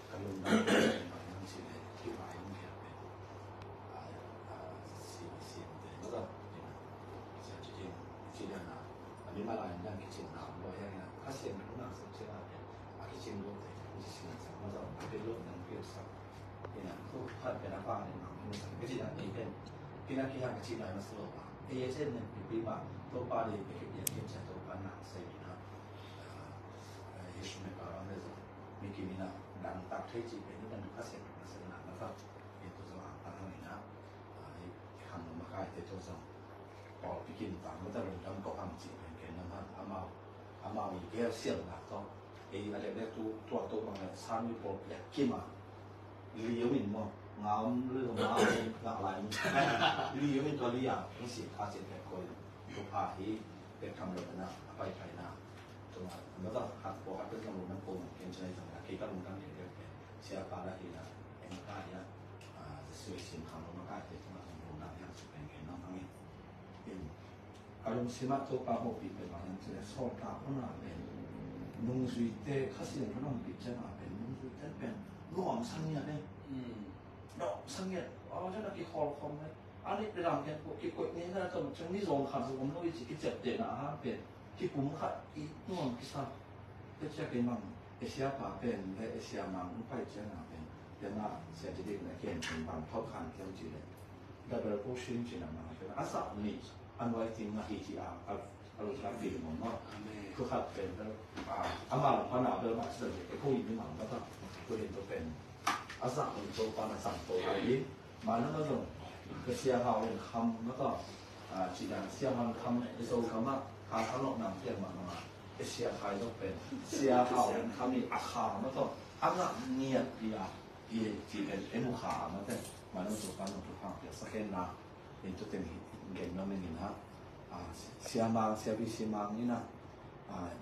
cam mua này nó chỉ là cái vải không hiểu đó sẽ chỉ chỉ là mình mà lại đang cái chuyện nào rồi hay là phát hiện lúc nào sẽ là cái chuyện luôn thì cũng chỉ là nó rồi cái lúcนั้นเปลี่ยนสักนี่นะทุกท่านเป็นนักว่าเนี่ยcái chuyệnนั้นเป็นcáiนั้นที่ทางcái chuyện này nó sửaเช่นเนี่ยปีมาตัวปลาเลยไปเก็บเงินเก็บใช้ตัวปลาหนักใส่นะ ให้จีเป็นนี่มันก็เสียงลักษณะแล้วก็เห็นตัวสว่างตาหน่อยนะคำมาใกล้เตตัวสว่างพอไปกินต่างมันจะลงดำก็อัมจีเป็นเกณฑ์น้ำมันอามาอีกแค่เสียงหลักก็อะไรเนี่ยตัวบางอย่างสร้างมีโปรอยากกินมาเลี้ยวมินมั้งงามเรื่องมาหลากหลายเลี้ยวมินตัวเลี้ยงต้องเสียค่าเสียแบบคนตัวพาที่เป็นคำเดิมนะไปนะตัวแล้วก็หักบอกเป็นคำลงน้ำโป่งเกณฑ์ใช้สำหรับที่ก็ลงกันเดียวกันเสียปลาได้ทีนะเอ็นได้นะสวยสิ่งคำลงมาได้ที่มาลงได้ยังสุดเป็นเกณฑ์น้องทั้งนี้เป็นอารมณ์สิมาตัวปลาหกปีเป็นบางอย่างจะสอนตาขนาดเป็นนุ่งสุยเตะข้าเสียงขนมปีจะมาเป็นนุ่งสุยเตะเป็นน้องสังเกตเนี่ยน้องสังเกตอ๋อฉันนักกีฬาคอมเลยอันนี้เป็นอะไรกันพวกกีฬาเนี่ยนะตอนฉันนี่ลงขันผมต้องไปจิตเจ็บเด่นนะฮะเป็นที่ผมขัดอีน้องกิซ่าเป็นเจ้าเป็นมังเอเชียป่าเป็นและเอเชียมังไปเจ้าหน้าเป็นแต่น่าเสียจริงๆนะเก่งเป็นบางเท่าขันเท่าจีเลยแต่เป็นผู้ชิมจีนมาเป็นอาสานี่อันไว้จริงมาที่ที่อารมณ์การฟิลมันก็คือขัดเป็นแล้วอามาพนาเดิมมาเสด็จไอ้ผู้หญิงนี่มันก็ต้องตัวเห็นตัวเป็นอาสาเป็นตัวปานสั่งตัวอะไรนี้มาแล้วก็ส่งเอเชียเขาเป็นคำแล้วก็จีนเซียมันคำในโซคำว่าการทะเลาะนำเที่ยงมาเอเชียไทยต้องเป็นเซียเขาเป็นคำนี้อาคาแล้วก็อันนั้นเงียบดีอ่ะจีเป็นเอ็นขามันแต่มาแล้วตัวการตัวความเกี่ยวกับเกณฑ์นะเป็นตัวเต็มเก่งน้ำไม่มีนะเซียมาเซียพิซีมานี่นะ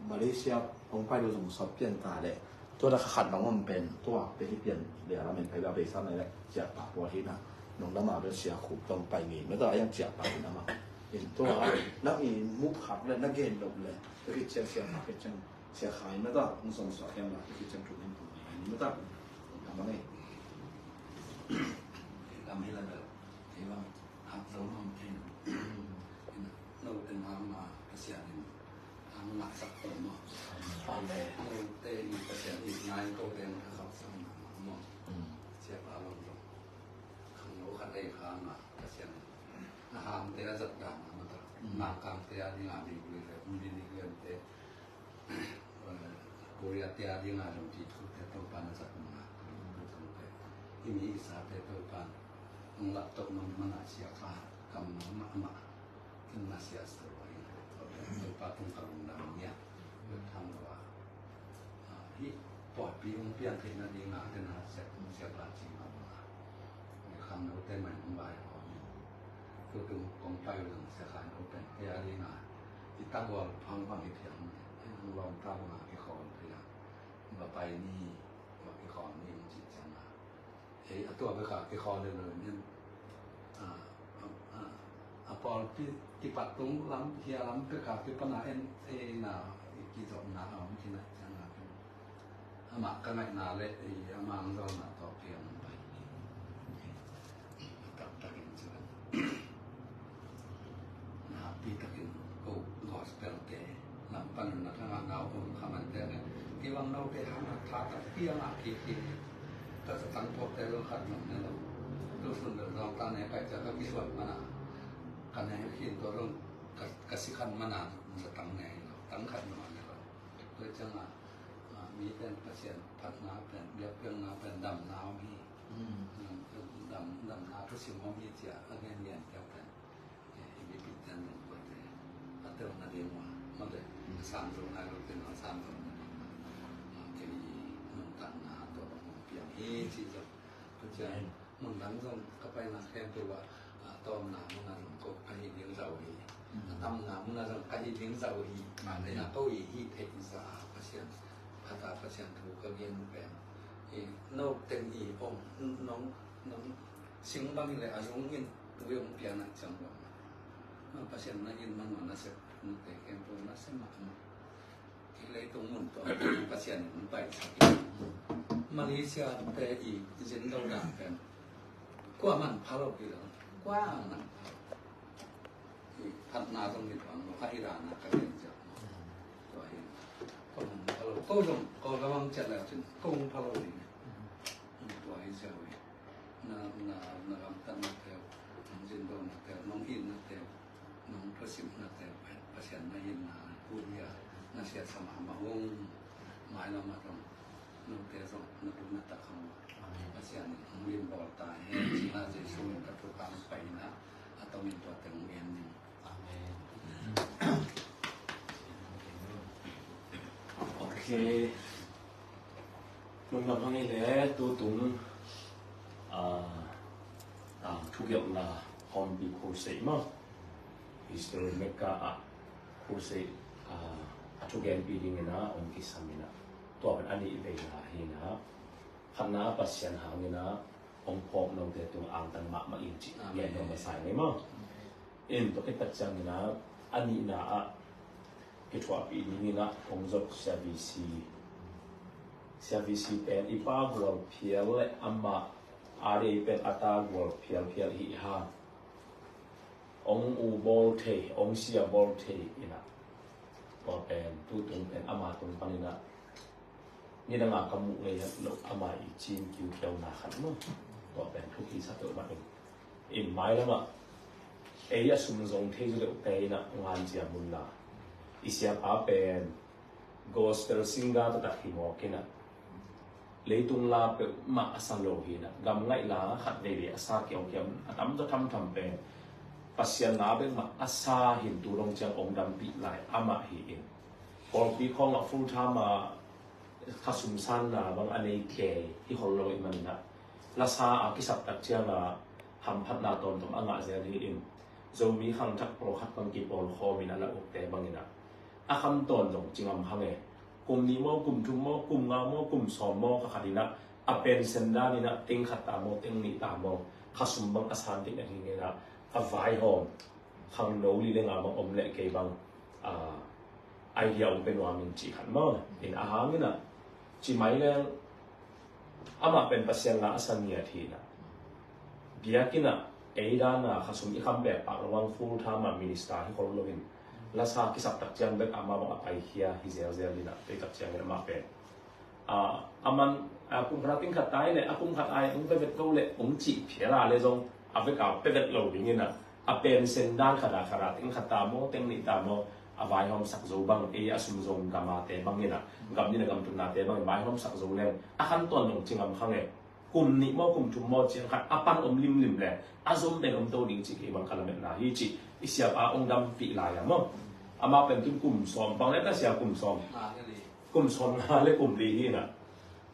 มาเลเซียผมไปดูสมสอบเปลี่ยนตาเลยตัวนักขัดน้องมันเป็นตัวเป็นที่เปลี่ยนเดี๋ยวเราเป็นไปแบบเบซันเลยแหละเจ็บปากตัวที่นะน้องน้ำมาเป็นเสียขุบต้องไปมีไม่ต้องยังเจ็บปากน้ำมาเห็นตัวนักมีมุกขับเลยนักเกณฑ์หลบเลยก็คือเสียมาเป็นจังเสียขายไม่ต้องมึงส่งสอบแค่มาก็คือจังถูกเล่นถูกไม่ต้องทำอะไรทำให้เราแบบที่ว่าหักเราทำเป็นเราเป็นทำมาเสียหนึ่งทำหนักสักคนเนาะเราเต้นเสียอีกนายก็เป็นเขาสมัครเนาะเสียอารมณ์ขันโลขันเอกขามาเสียอาหารเตะจัดการมาตลอดนากางเตะดีงานดีเลยมีดีเกินเตะโคเรียเตะดีงานลงที่ทุกเตะตัวปานจัดมาที่มีอิสระเตะตัวปานมึงหลับตกมันน่าเสียค่ากำมันมาขึ้นมาเสียสวยตัวปานตรงกลางดังเนี้ยทำว่าที่ปล่อยปีองเปลี่ยนเพลงนั้นดีงานเป็นหาเสียเสียปลาจริงมาคำเราเต้นใหม่ของใบของก็คือของไปเรื่องเสียขายเราเป็นพยาดีงานที่ตั้งว่าพังฟังอีกเพียงลองตั้งมาที่คอนพยามาไปนี่มาที่คอนนี่มันจิตจังมาตัวไปขาที่คอนเลยเนี่ยพอที่ปัดตรงล้ำเฮียล้ำไปขาที่ปัญหานากี่สองนาเอาไม่ใช่ไหมจังหวะอามาก็ไม่นาเลยอามาเราหนาต่อเพียงไปตัดตะกินเชื่อนาปีตะกินโอ้หอสเปลเตะลำปันนักงานเราคนขมันเตะเนี่ยที่วังเราไปหาทาตะเพียงอาคีแต่สถานพบแต่เราขัดหนุนเนี่ยเราส่วนเราตาเนี่ยไปจะก็มีส่วนมานะกันให้คิดตัวเรื่องกสิคันมานานจะตั้งไงตั้งขันมาเนี่ยโดยจังมีเป็นเปอร์เซ็นต์พัฒนาเป็นเบี้ยเพียงนาเป็นดำน้ำมีดำน้ำทุกสิ่งของมีเสียอะไรเงี้ยเกี่ยวกันมีปิดจันทร์หมดเลยอัตโนมัติมันเลยสามตรงนั้นเราเป็นสามตรงนั้นที่มันตั้งนาตัวมันเปลี่ยนที่จะก็จะมันหลังจากก็ไปนาแค่ตัวตอนหนามันนั่นก็ไปเลี้ยงเสาหีทำหนามันนั่นก็ไปเลี้ยงเสาหีมาในนาโต้หีเทคนิคเปอร์เซ็นต์พัฒนาเปอร์เซ็นต์ถูกก็เรียนแบบโน้ตเต็มอีองน้องสิ่งบางอย่างอาจจะยินตัวอย่างเปลี่ยนจังหวะมันเปอร์เซ็นต์นั้นยินมันวันนั้นเสร็จมันแต่แค่ตัวนั้นเสร็จมาที่เลยตรงนั้นตัวเปอร์เซ็นต์มันไปสักมาเลเซียแต่อีกที่ฉันเราด่ากันกว่ามันพาเราไปแล้วกว่ามันพัฒนาตรงนี้ตรงพัฒนาการเรียนจากตัวเองก็มันพาเราก็ต้องก็ระวังจัดแล้วถึงก็มันพาเราเองตัวเองเสียไปน่ารำตันนักเตะน้องจินโดนักเตะน้องอินนักเตะน้องประสิทธิ์นักเตะเปอร์เซ็นต์ไม่ยินนาพูดเนี่ยน่าเสียสมามาวงหมายเรามาตรง นุเตสงนุตุนัตตะคำภาษาเรียนบอลตายจีน่าจะช่วยกับทุกการไปนะอาตมินตัวเต็งเรียนนี่ โอเคมึงทำให้แหละตัวตุงทุกอย่างนะคอมบีโคเซ่มาฮิสโตรีเมกาโคเซ่ทุกอย่างปีนี้นะองค์กิสามินะตัวเป็นอันนี้เวลาเห็นนะขณะปัสยันหางนะองค์พบเราเดินตรงอ่างตันมาอินจิเงี้ยเรามาใส่ไหมมั้งอินตัวไอ้ปัจจัยนะอันนี้นะกิจวัตรปีนี้นะองค์จบเซอร์วิสเป็นอีป้าหัวเพียร์และอามาอารีเป็นอัตราหัวเพียร์หิฮาองค์อูบอลเทองค์เสียบอลเทอินะก็เป็นตู้ตรงเป็นอามาตรงปนินะนี่ดังอากำมุเลยนะลูกอามาอีจีนคิวเขียวหนาขันมั้งก็เป็นทุกที่สัตว์มาเองอินไม้แล้วมั้งเอ้ยสุนทรงเทจุดเตยนะงานเจียมุนละอิเสียป้าเป็นโกสเปอร์ซิงกาตัดหิมอกินะเลยตุงลาเป็นมาสังโลหินะกำไงลาขัดเดียอาซาเกี่ยวกับตั้มจะทำเป็นปัสยันนาเป็นมาอาซาหินตูรงจังองดำปีไหลอามาหิเองพอปีของเราฟูทามาข้าสุมสันนะบางอันนี้เคที่คนเราเองมันนะลาซาอากิสับตักเจ้านะทำพัฒนาตนตรงอ่างอาเซียนเองจะมีขังทักโปรขัดบางกีบอลคอมีนั่นละโอเคบางอย่างนะอาคำตนตรงจริงๆขังเองกลุ่มนี้มั่วกลุ่มทุ่มมั่วกลุ่มงามั่วกลุ่มสอมมั่วก็ขัดนี่นะอาเป็นเซนด้านี่นะติงขัดตามมั่วติงนี่ตามมั่วข้าสุมบางอาสานติงอย่างนี้นะอาไฟหอมขังโนลีเรื่องบางอมเละเกบางไอเดียเป็นว่ามันจีขันมั่วเห็นอาหารนี่นะจีไม่เรื่องอามาเป็นปัสยังละอาสันเนียทีนะเบียกินะเอด้านะข้าสุมอีคำแบบปากระวังฟูลทามามินิสตาที่คนเราเห็นลาซาคิสับตักจังเบ็กอามาบอกไปเฮียฮิเซลเซลนี่นะไปตักจังเนี่ยมาเป็นอามันคุณพระติ้งขัดตายเนี่ยคุณขัดไอ้คุณไปเป็นเกาเลยผมจีเพียร่าเลยจงอาไปกับไปเป็นเหล่าอย่างนี้นะเป็นเส้นด้านขนาดติ้งขัดตามโมติ้งนี่ตามโมอาไว้ห้องสักโจบังสุมจงกามาเตบังนี่นะกับนี่นะกับตุนนาเตบังไว้ห้องสักโจเล่นขั้นตอนของจริงอ่ะข้างเนี่ยกลุ่มนี้โมกลุ่มทุ่มโมจริงขัดปันลิมเลยจงเป็นโตดิ้งจีเก็บังขนาดนั้นฮิจิอิเสียบองดำปีลายอ่ะมั้งอามาเป็นกลุ่มสอมบางเรื่องก็เสียกลุ่มสอมกลุ่มสอมมาเลยกลุ่มลีที่น่ะ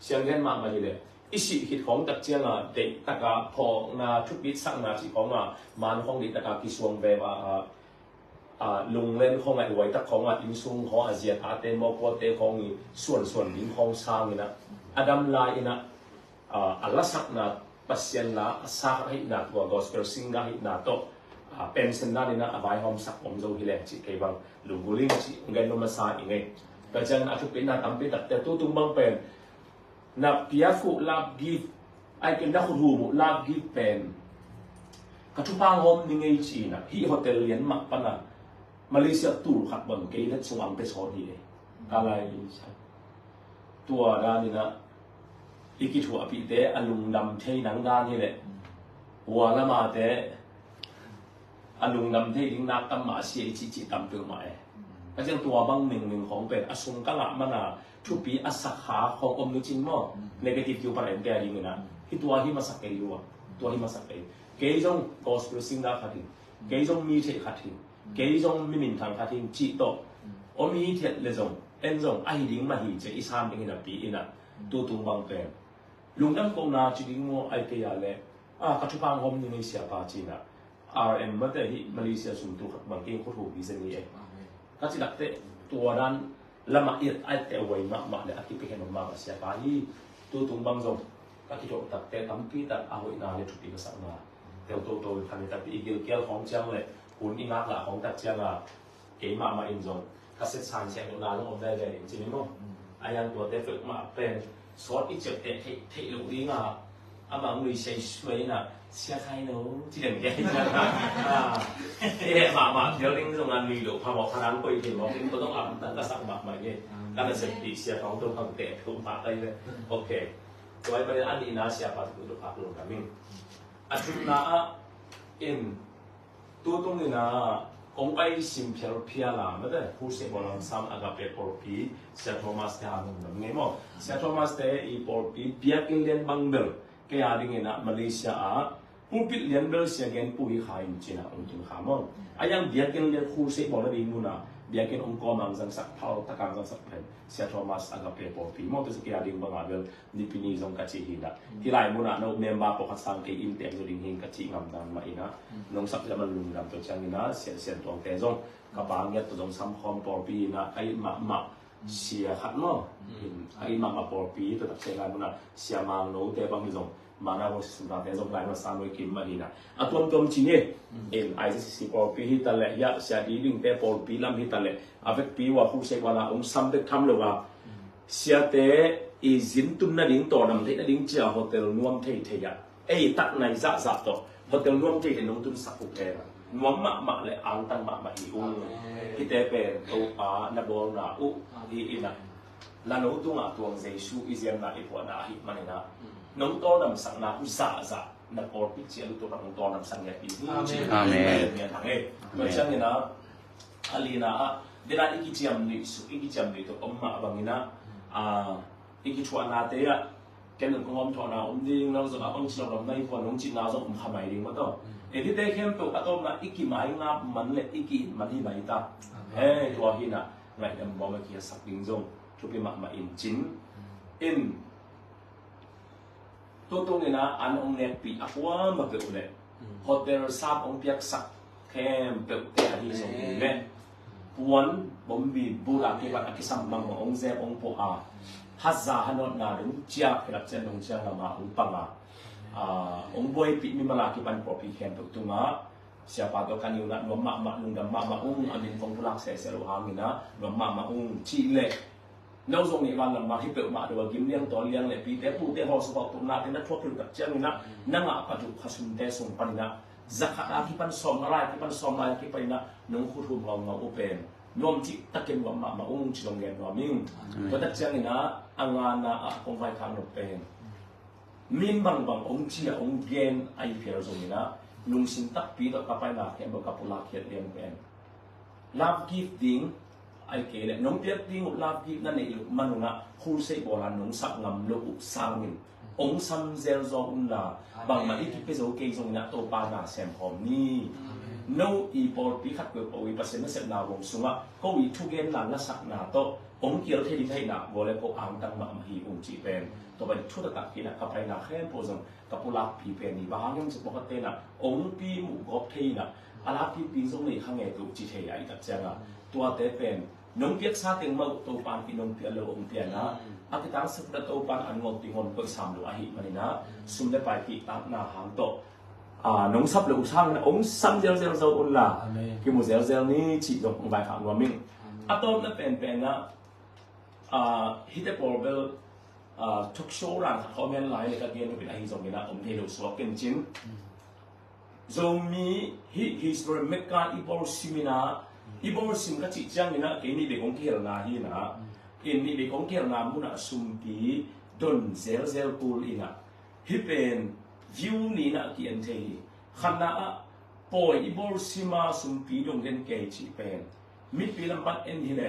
เสียงเล่นมากมาเลยอิสิหิตของตัดเจียงเด็กตะกาพอนาทุกบิดสักนาสิของมันของดิตะกากิสวงแบบลุงเล่นของไอ้ไว้ตะของอินซุงของอาเซียนอาเตมอกวเตของส่วนดิ้งของสร้างนี่นะอดัมลายนะอัลลัสักนะปัสยันละสักให้นะตัวกอสเปอร์ซิงกาให้นะโตเป็นเส้นด้านนี้นะอาไว้หอมสักผมจะฮิเลจิเก็บังลุงกุลิงจิเงินนมาซาอีกไงแต่จังอาทุกปีนั้นตั้มปีแต่ตู้ตุ้งบังเป็นนับพิอาฟุลาบกีไอเป็นนักรูมุลาบกีเป็นกระทุปังหอมนี่ไงจีนะที่โฮเทลเลียนมักปนะมาเลเซียตูขัดบังเกย์และสว่างไปสอนนี่เองอะไรตัวด้านนี้นะอีกที่หัวปีเตะอลุงดำเทนังด้านนี่แหละหัวละมาเตะอลุงดำเทยิงนักตั้มมาเสียจีตั้มเปลือกไม้ก็จะตัวบางหนึ่งของเป็นอสุงกังละมันทุกปีอสักขาของอมนุจินมั่วเนกาทีฟอยู่ประเด็นเดียวนี่นะที่ตัวที่มาสักเกย์อยู่ตัวที่มาสักเกย์เกย์จงกอสเปอร์ซิงดาขัดทิ้งเกย์จงมีเทขัดทิ้งเกย์จงมินินทางขัดทิ้งจีโตอมีเทเลจงเอ็นจงไอดิ้งมาหีเจอิสามดิ้งนะปีนะตัวตุงบางเป็นลุงดำกงนาจีดิ้งมั่วไอเกียเลยกัจจุบันผมนี่ไม่เสียปาจีนะRM มาแต่ที่มาเลเซียสุ่มตัวบางเกย์เขาถูกพิเศษนี่เองก็จะดักเตะตัวนั้นละมาเอียดไอเตะไว้มากเลยอาทิตย์ไปเห็นมากเสียไปตัวตุงบางจงก็ที่โดดดักเตะตั้มปีแต่เอาไว้นานเลยทุกปีก็สั่งมาแต่ตัวคันนี้แต่ปีอีกเกี่ยวของเจ้าเลยหุ่นอีนักละของตัดเจ้าเก๋มาอินจงก็เสร็จสารเสียงนานลงได้เลยจริงมั้งไอ้ยังตัวเตะฝึกมาเป็นสอดอีเจ็บเตะเทลูกนี้มาอาบางมือใช้ช่วยนะเสียใครเนาะที่เด่นแก่จังมาเดี๋ยวลิงตรงนั้นมีหรือพอบอกพนันไปเห็นบอกลิงก็ต้องอาบตั้งแต่สักมาเนี่ยการเสพติดเสียของตัวของเตะถูกปากได้เลยโอเคตัวไอ้ประเด็นอันนี้นะเสียปากถูกปากลงกันมิ่งอันชุดน่ะอินตัวตรงนี้นะก องไอซิมเพลพิอาลาไม่ได้ผู้เสพบอลซ้ำอากาเปปอร์ปีเซโทมัสเตอานุนไงมั้งเซโทมัสเตอีปอร์ปีเบียกินเลียนบังเบลแกอาดิ่งนะมาเลเซียผู้ปิดเลียนเบลเซียเกนผู้ฮิขายจริงนะองค์จุนขามองไอ้ยังเบียกินเลียนผู้เสพบอลได้นู่นนะเบียกินองค์กรมังสังสักเท่าตะการสังสักเพลเซโทมัสอากาเปปอร์ปีมองตัวสกีอาดิ่งบังอาเบลนิพินีจงกัจจิหินะที่ไรมุนะโนเมมบาปกสังเกอินเตมจุดิ่งหิงกัจจิงามดันมาอินะน้องสักจะมันลุงดำตัวจังอินะเสียตัวเตจงกับบางอย่างตัวจงซ้ำคอมปอร์ปีนะไอ้มาเสียขัดมั้งไอ้มาปอร์ปีตัวตัดเสียกันนะเสียมังโน้ตแต่บางทีจงมาหน้าวันสุดท้ายแต่จงไล่มาสามร้อยกิมมาหินะตัวจีนี่ไอ้สิปอร์ปีฮิตาเล่ยาเสียดีลิงแต่ปอร์ปีลำฮิตาเล่อาเวกปีว่าผู้เสกว่านะองซ้ำเด็กทำเลยว่าเสียแต่อีจินตุนนั่นลิงตัวนำที่นั่นลิงเจ้าโฮเทลนวมเทียไอ้ตัดในจะตัวโฮเทลนวมเทียน้องตุนสักอุเทระนวมมาเลยอังตังมาหิวที่เตเป็นตัวนับวันนะอีนะแล้วน้องตุงตัวเจสูอิเซียนนะอีพวกนะฮิมันนะน้องตัวนำสังนะอุษานับปอร์พิเศษตัวน้องตัวนำสังเกตดีอาเมนเนี่ยทั้งเพราะฉะนั้นนะอันนี้นะเดี๋ยวอีกจำนี่ตัวมาบางทีนะอีกชวนนาเตะแกนึกว่าผมชวนนาดิ้งเราจะเอาชิลล์ในพวกน้องจีน่าจะทำไมดิ้งมาต่อที่เด็กเข้มตัวตัวนั้นอีกไม่งับมันเลยอีกมันที่ไม่ตาตัวหินะไงเดี๋ยวบอกเมื่อกี้สักดิ้งจงชุบมาอินจินตัวตรงนี้นะอันองเนี่ยปีอักว่ามาเกิดเลยโฮเทลซาบองเปียกสักเข้มเปิดแต่ที่ส่งเนี่ยวันบ่มบีบูราที่ว่าที่สัมมังองเซองโปอาฮัซาฮันอดนาดึงเจียกรับเจนองเจียงมาองปังองบอยปีมีมาลาที่ปันปอปีเข้มตัวมาsiapa tu kan yuna dua mak lung dan mak amin fong pulang saya luhangina dua mak cile nau zong ni wan lam hi pe ma dua gim liang to liang le pi te pu te ho so tu na te na thok lu tak chang na nanga pa tu khasum te song panina zakat aki pan som rai ki pan som rai ki paina nong khu thu ngau open nom chi taken wa ma chi long gen wa ming ko tak chang ina angana a kong vai khang no pen min bang ong chi ong gen ai pher zong ina lung sin tak pi to kapai na ke ba kapula khiat liam pen love gifting ai kể lại nông tiết đi một lạp kịpนั่นเองมันนะคู่เสกโบราณนงสักงำโลกสร้างมินองซัมเซลซองอุนลาบางมาอีกที่เป็นโอเคทรงนะตัวปานาแซมพอมนี่โนอีปอร์ปีขัดเกิดเอาอีปัสเซนเซนนาวงสุงะก็อีทุเกนหลังละสักนาโตองเกี่ยวเทดิไทยนะโบเลโกอ่างตังมาฮีองจีเป็นตัวไปชุดตะกินะกับไปนาแค่โพสงกับปุลาพีเป็นนี่บางอย่างจะปกตินะองปีหมู่กอบเทนะอาลาพีปีทรงนี้ข้างไงตัวจีเทียอีกจังอ่ะตัวเตเป็นน้องเปียกซาเต็งมาตัวปานพี่น้องเปียเลองเปียนะอาทิตย์ตั้งสัปดาห์ตัวปานอันงงติงอนก็สามดูอาหิมันนะซุ่มได้ไปที่ตั้งหน้าหางโตน้องซับเลอุช่างนะองซัมเซลอุนล่ะคือหมู่เซลนี่จีจงองใบขางว่ามิ่งอาตอมนั่นเป็นนะฮิตเตอร์โปรเบลทุกโชว์ร้านเขาเมียนไลน์เลยก็เกี่ยวกับอะไรจงนี้นะองเทโลสวอเป็นจินจงมีฮิสโตรีเมกาอีบอลซิมินาอีบอลซิมก็จิจังนี่นะเอ็นี่เด็กของเคียร์นาฮีนะเอ็นี่เด็กของเคียร์นามุนะซุมปีดนเซลปูลอีนะฮิเป็นวิวนี่นะกี่อันเทย์ขณะปอยอีบอลซิมาซุมปีดงเกนเกจิเป็นมิดปีลำปัดเอ็นฮิเล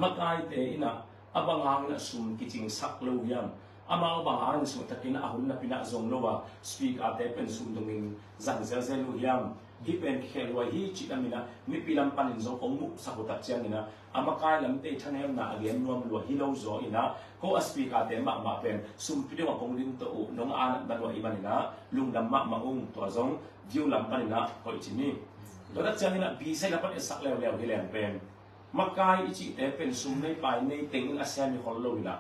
มักไอเตอีนะอาบังหางนะซุมกิจิงสักเลวยัมอามาบังหางซุมตะกินอาหุนนะพินะซงโลวาสปีกอาเตเป็นซุมดงิงจังเซลเลวยัมฮิเป็นเขลวฮิจิตามินะมิปีลำปันอินซงองมุสักตัดเจียงนี่นะอามาไกลำเตชันเฮมนะเรียนรวมลัวฮิโลโซอินะก็สปีกอาเตมาเป็นซุมพิเดวกงลินโตน้องอานับันวะอิบันนะลุงดำมาองตัวซงดิวลำปันนะคอยจินี่ตัวตัดเจียงนี่นะบีเซลปันสักเลวฮิเลนเป็นมาไกลอิจิเตเป็นซุมในไปในเต็งอาเซียนมีคนโลวินะ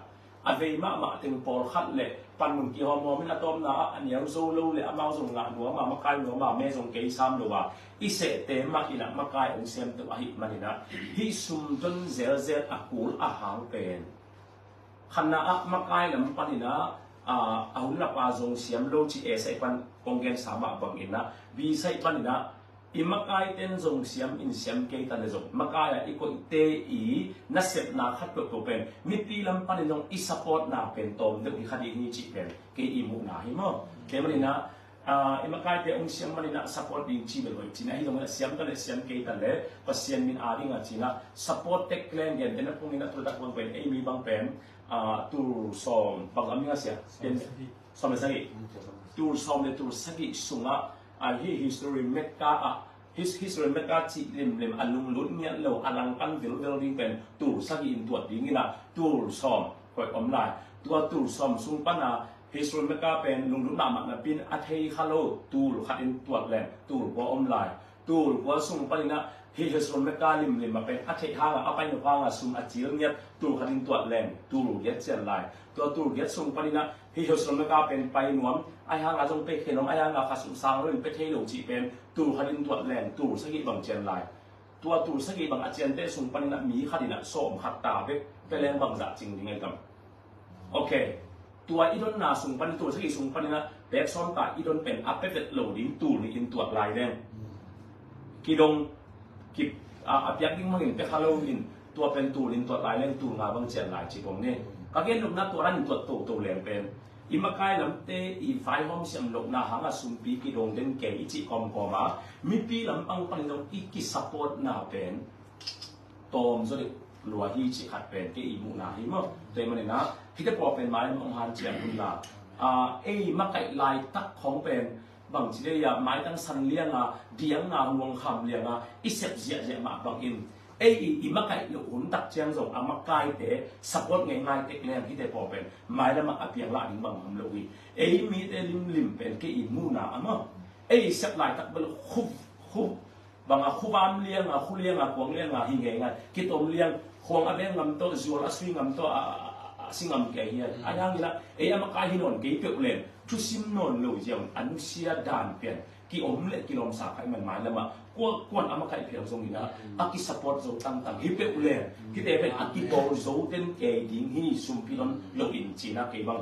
อาเวมาเต็งปอลขัดเล่ปันมุนกี่ฮอร์โมนอะตอมนะอันนี้เราโซโล่เลยอามาส่งงานหัวมาไกลหัวมาแม่ส่งเกย์ซ้ำดูว่าอิเสเตมาอินะมาไกลองเซมตัวหิมันนะฮิซุมจนเซลอากูลอาหางเป็นขณะมาไกลลำปันนะอาหุ่นละปาส่งเสียมโลจิเอใส่ปันกงเกนสามบังอินะบีใส่ปันนะอิมากายเต้นส่งเสียมอินเสียมเกย์ตันเลยส่งมากายอีกคนเตอีนัสเซปนาขัดตัวเป็นมิปีลำปันน้องอิสปอร์ตนาเป็นตอมเด็กที่คดีนี้จีเป็นเกย์อิมุนาหิมะเกมันนะ imakai te ong siam mani na support ding chi beloi china hi dong na siam ka le siam ke ta le pasien min a ding a china support tek klen gen den pung ina tu da pung pen mi bang pen tu som bang ami nga sia pen som sagi tu som le tu sagi sunga hi history mekka his history mekka chi lim alung lut nya lo alang kan vil ding pen tu sagi in tuat ding ina tu som koi om lai tu som sung pana history mekka pen lung lu na mak na pin a thei khalo tu khat in tuat len tu ko om lai tu ko sung panina hi history mekka lim ma pen a thei hanga a pai no hanga sum a chil nya tu khat in tuat len tu get chen lai tu get sung panina hi history mekka pen pai nuam ai hanga jong pe khenom ai hanga khasum sang ro pe thei lo chi pen tu khat in tuat len tu sagi bang chen lai tu sagi bang a chen te sung panina mi khadina som khat ta be pe len bang za ching ding ai kam okayตัวอีดอนนาสุงปันตัวสักอีสุงปันนะแบกซ้อมตาอีดอนเป็นอัพเดตโหลดิ้งตูนี่อินตัวลายแดงกีดงกิบอัพยักยิ่งมาเห็นเป็นฮาโลวีนตัวเป็นตูลินตัวลายแดงตูงาบางเจียนลายจีบงเนี่ยก็เกณฑ์ลูกนักตัวนั้นตัวแหลมเป็นอิมากายลำเตอีไฟห้องเสียงลูกนาหางสุนปีกีดงเด่นเก่อีจีคอมกอมามีปีลำปังปันดงอีกิสปอร์ตนาเป็นโตมสุดรัวฮีจีขัดเป็นที่อีมูนาฮิมเต็มเลยนะที่จะพอเป็นไม้มองหันเจียงคุณลามักไก่ลายตักของเป็นบางทีเดียไม้ตั้งสันเลี้ยงเดียงวงคำเลี้ยงอิเสบเจียมาบางอินมักไก่ลูกหุ่นตักเจียงส่งมักไก่เตะสปอร์ตง่ายๆเต็กเลี้ยงที่จะพอเป็นไม้แล้วมักเพียงละดิ้งบางคำลูกมีแต่ลิมเป็นที่อีมูนาเสบลายตักเป็นคุบบางคุบามเลี้ยงคุเลี้ยงกวางเลี้ยงหิงเงกิตอมเลี้ยงควงอะไรงำโตจัวละสวิงำโตสิ่งงำแก่เฮียอันยังนี่ละมาใกล้หินนเกี่ยวกับเล่นทุสิมนนลูกเจียงอันเสียดานเปลี่ยนกี่อมเล็กกี่ลมสาบให้มันหมายแล้วมากวนมาใกล้เพียงทรงนี้นะอากิสปอร์ตโซตั้งฮิเปอุเล่นที่เดเป็นอากิโบโซเต็นเกดิ้งฮิซุมพิลอนโลอินจีน่าเกี่ยบัง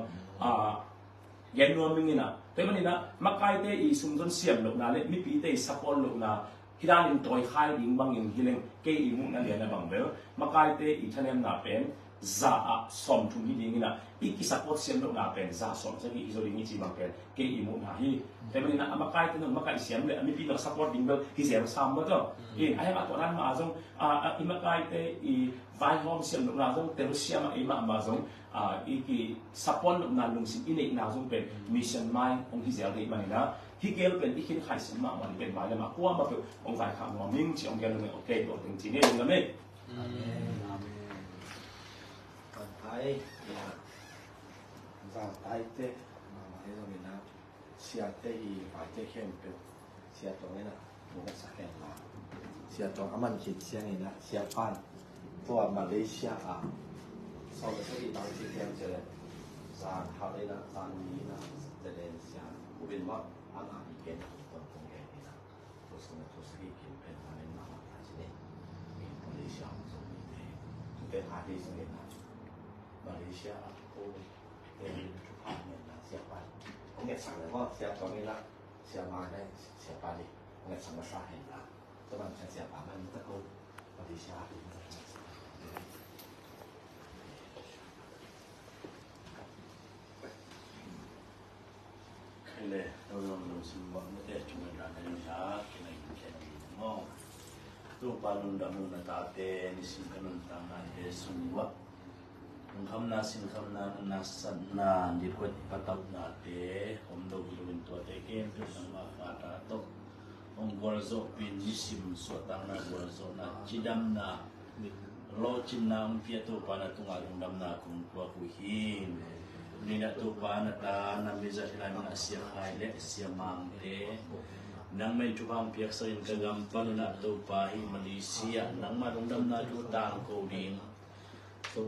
เย็นนวลมิงนะแต่มันนี่นะมาใกล้เตอีซุมจนเสียมลูกนะเล็มีปีเตสปอร์ตลูกนะที่ด้านอินตัวขายดิ้งบางอินฮิเลงเกี่ยมุนั่นเรียนนะบางเบลมาใกล้เตอีทะเลน่ะเป็นซาสมทุนที่ดิ้งนะอีกสักคนเสียมลูกน่ะเป็นซาสมสักอีโซลิงจีบางเป็นเกี่ยมุนะฮีแต่มันนี่นะมาใกล้เตนึงมาใกล้เสียมเลยมีปีนักสักคนดิ้งเบลที่เสียมซ้ำมาจ้ะไอ้มาตัวนั้นมาจงมาใกล้เตอีไฟห้องเสียมลูกน่ะจงเตลุเสียมามาจงอีกสักคนลูกน่ะลุงสิอินเอกน่ะจงเป็นมิชชั่นไมล์องค์ที่เสียเลยมันนี่นะที่เกลเป็นที่คิดขายสินมาวันเป็นหมายเลยมากว่ามาเป็นองค์ฝ่ายข่าวว่ามิ่งจีองค์เกลเลยโอเคตัวจริงๆเนี่ยยังไงตอนท้ายจากท้ายเตะมาให้เราเป็นนะเสียเตะอีฝ่ายเตะเข้มเป็นเสียตรงนี้นะมันก็สักแค่ละเสียตรงมันคิดเสียนี่นะเสียป้านตัวมาเลเซียสองประเทศที่ต่างที่เข้มเจริญสารเขาเลยนะสารนี้นะเจริญเสียผู้เป็นว่าอาณาอีเป็นตัวตรงแก่นี่นะตัวสมัยตัวสกีกินเป็นอะไรมาทางที่นี่มาเลเซียสมัยนี้เป็นอาดีสมัยนั้นมาเลเซียโอ้เป็นทุกภาคเนี่ยนะเสียไปผมเนี่ยสั่งเลยว่าเสียตรงนี้ละเสียมาได้เสียไปดิผมเนี่ยสั่งมาสร้างให้ละจะมันเสียไปมันตะโกนมาเลเซียดีเลยเราลองดูสิว่าเมื่อแต่จุดนั้นในชาที่ไหนแค่ไหนมองรูปปานุนดามุนตาเตนิสิกนุนตานาเดสุนิวะคำนาสินคำนานาสันนาดิบดปัตตนาเตผมดูดูเป็นตัวเตเกมเป็นสังมาฟาตาโตองค์บริโภคเป็นนิสิมสวดตังนาบริโภคนาจิดัมนาโลจินนาองเปียตัวปานาตุงาลงดัมนาคุมตัวกุหินนี่นะตัวปานาตานำไปจัดการมันเสียหายและเสียมังเตนังไม่จุพังเพียกเสียงกระกำปนุนะตัวปาหิมาเลเซียนังมาลงดัมนาจุตางโคดิง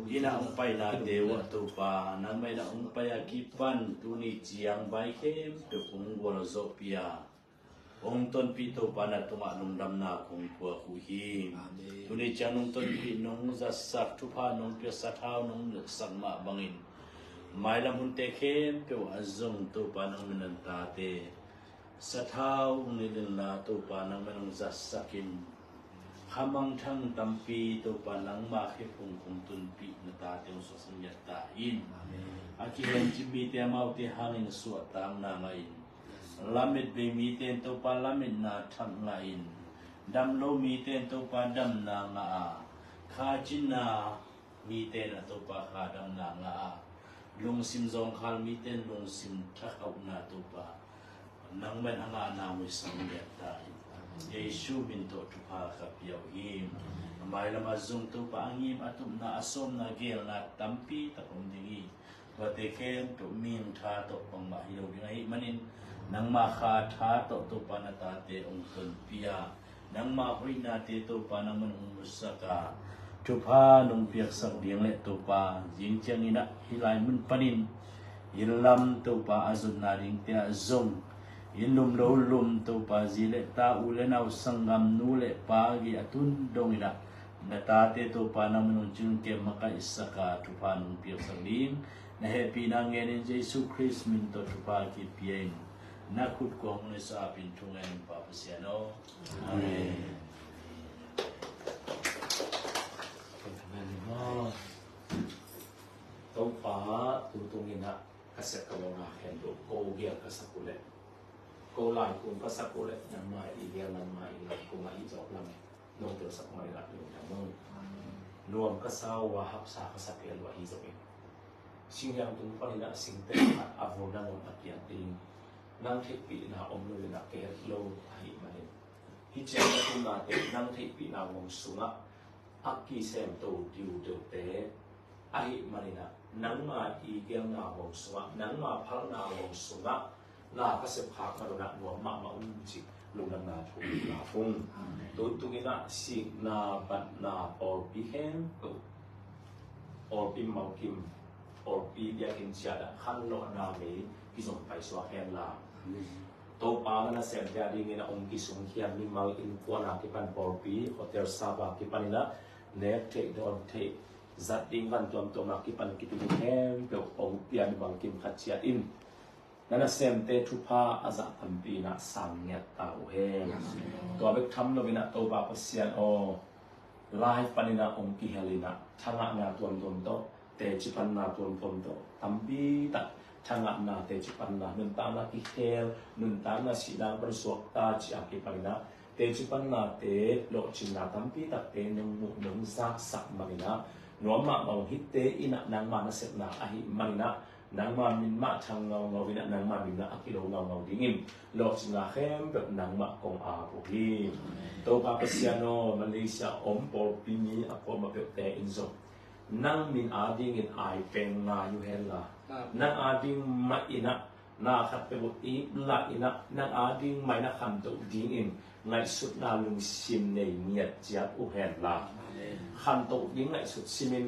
อินาองไปนาเดวะตัวปานังไม่นาองไปอากิปันตุนิจียงใบเข้มตัวคงวรโซเปียองตนปีตัวปานาตุมาลงดัมนาคงตัวคุหิตุนิจียงองตนปีนงจัสสักทุพานงเปียสัทาวนงสัมมาบังอินไม่ละมุนเตเข้มเปียวอัจงตัวปานังมินันตาเตสัทาวนิลินลาตัวปานังมินังจัสสักินขมังทั้งตัมปีตัวปานังมาเขพุงคงตุนปีนตาเตียวสุสัญญาตาอินอากิเรนจิบีเตมาอุติหังอินสวดตามนางอิน ลามิดเบมีเตนตัวปาลามิดนาทังไงอินดำโลมีเตนตัวปาดำนางาคาจินามีเตนตัวปาคาดำนางาลุงซิมซองคาลมีเตนลุงซิมทักเอานาตัวปานังมันหานามิสังเดียตายเยซูบินโตทุพาขับเยาหิมไม่ละมาซุงตัวปาหิมอาตุมนาอสมนาเกลนาตัมปีตะคงดีว่าเตเคนตัวมีนทาตัวปังมาฮิโรดิไงมันินนังมาคาทาตัวปานาตาเตองค์คนพิยานังมาหุยนาเตตัวปานังมันองมุสกาทุพานงเปียกสังเดียงเละตัวปายิงเจียงอินะฮิไลมุนปานินยินลำตัวปาอาจุนนาดิงเตียซงยินลุมโลลุมตัวปาจีเละตาอุเลนเอาสังกัมนูเละปากีอตุนดงอินะนาตาเตตัวปานังมันองจุนเกมมกะอิสกาทุพานงเปียกสังเดียงนะเฮปีนังเงินเยซูคริสต์มินตัวทุพากีเปียงนักขุดกองในสาปินทุงเอ็นปาปเสียโนอาเมนตัวป้าตุงอินะกษัตริย์กบฏเห็นดูโกเกียกษัตริย์กุเลโกลายกุมกษัตริย์กุเลนั่นมาอีเดียนั่นมาอีหลักกุมาอีจอบลำน้องเดือดสักมาอีหลักอยู่ทั้งนู้นรวมกษัตริย์ว่าฮับสากษัตริย์เพียรว่าอีจอบเองสิ่งอย่างตุงปนินะสิ่งเต็มอาวุธนั่งอักยันติงนั่งเทปีนาอมลุยนาเกลโลหิมันฮิเจนตุนาเตนั่งเทปีนาวงสุงะอักกีเซมโตดิวเดเตอหิมันนะนังมาอีเกลนาวงสุงะนังมาพัลนาวงสุงะลากระเสพหักมาโดนักนัวมาอุ้มจิลุงนังนาทุกลาฟงตุกินะสินาบัดนาออบิเฮมตุออบิมังกิมออบิยากินเชียดขันโลนามีกิจงไปสวาเฮมลาตัวปามันเสียงที่ดีนี่นะองค์กิสุงเขียนมีมาอินกวนอาคิปันปอร์ปีโฮเทลซาบาคิปันนะเนตเทดอนเทจัดดิ้งกันตัวมาคิปันกิตุเฮมเปองค์เปียนบังกิมขัดเชียดอินนั่นเสียงเตทุพาอาจัตัมปีนะสังเงตาเฮมตัวเบกทำโนบินะตัวปาเสียนโอไลฟ์ปันนะองค์กิเฮลินะทั้งงานตัวโตเตจิปันนาตัวโตตัมปีตัดทางนาเตจิปันนานุนตามนาคิเฮลนุนตามนาสีนางประสวกตาจิอากิปันนาเตจิปันนาเตโลจินาตัมปีตักเตนงมุนงซักสักมารินะนัวมาเอาฮิตเตอินะนางมานาเสนาอหิมารินะนางมามินมาทางเงาวินะนางมามินนะอากิโลเงาดิ่งิมโลจินาเข้มแบบนางมากงอาบุฮีโตปาเปเซียโนมาเลเซียอมปอลปีนี้อปอมาแบบเตอินโซนางมินอาดิ่งินไอเป็นงาอยู่เฮลล่านักอาดิงมาอินะนาขัดไปบุตรอีละอินะนักอาดิงไม่นักขันตุดิ่งอินไงสุดนาลุงซิมในเงียดเจียบอุเฮนลาขันตุดิ่งไงสุดซิมิน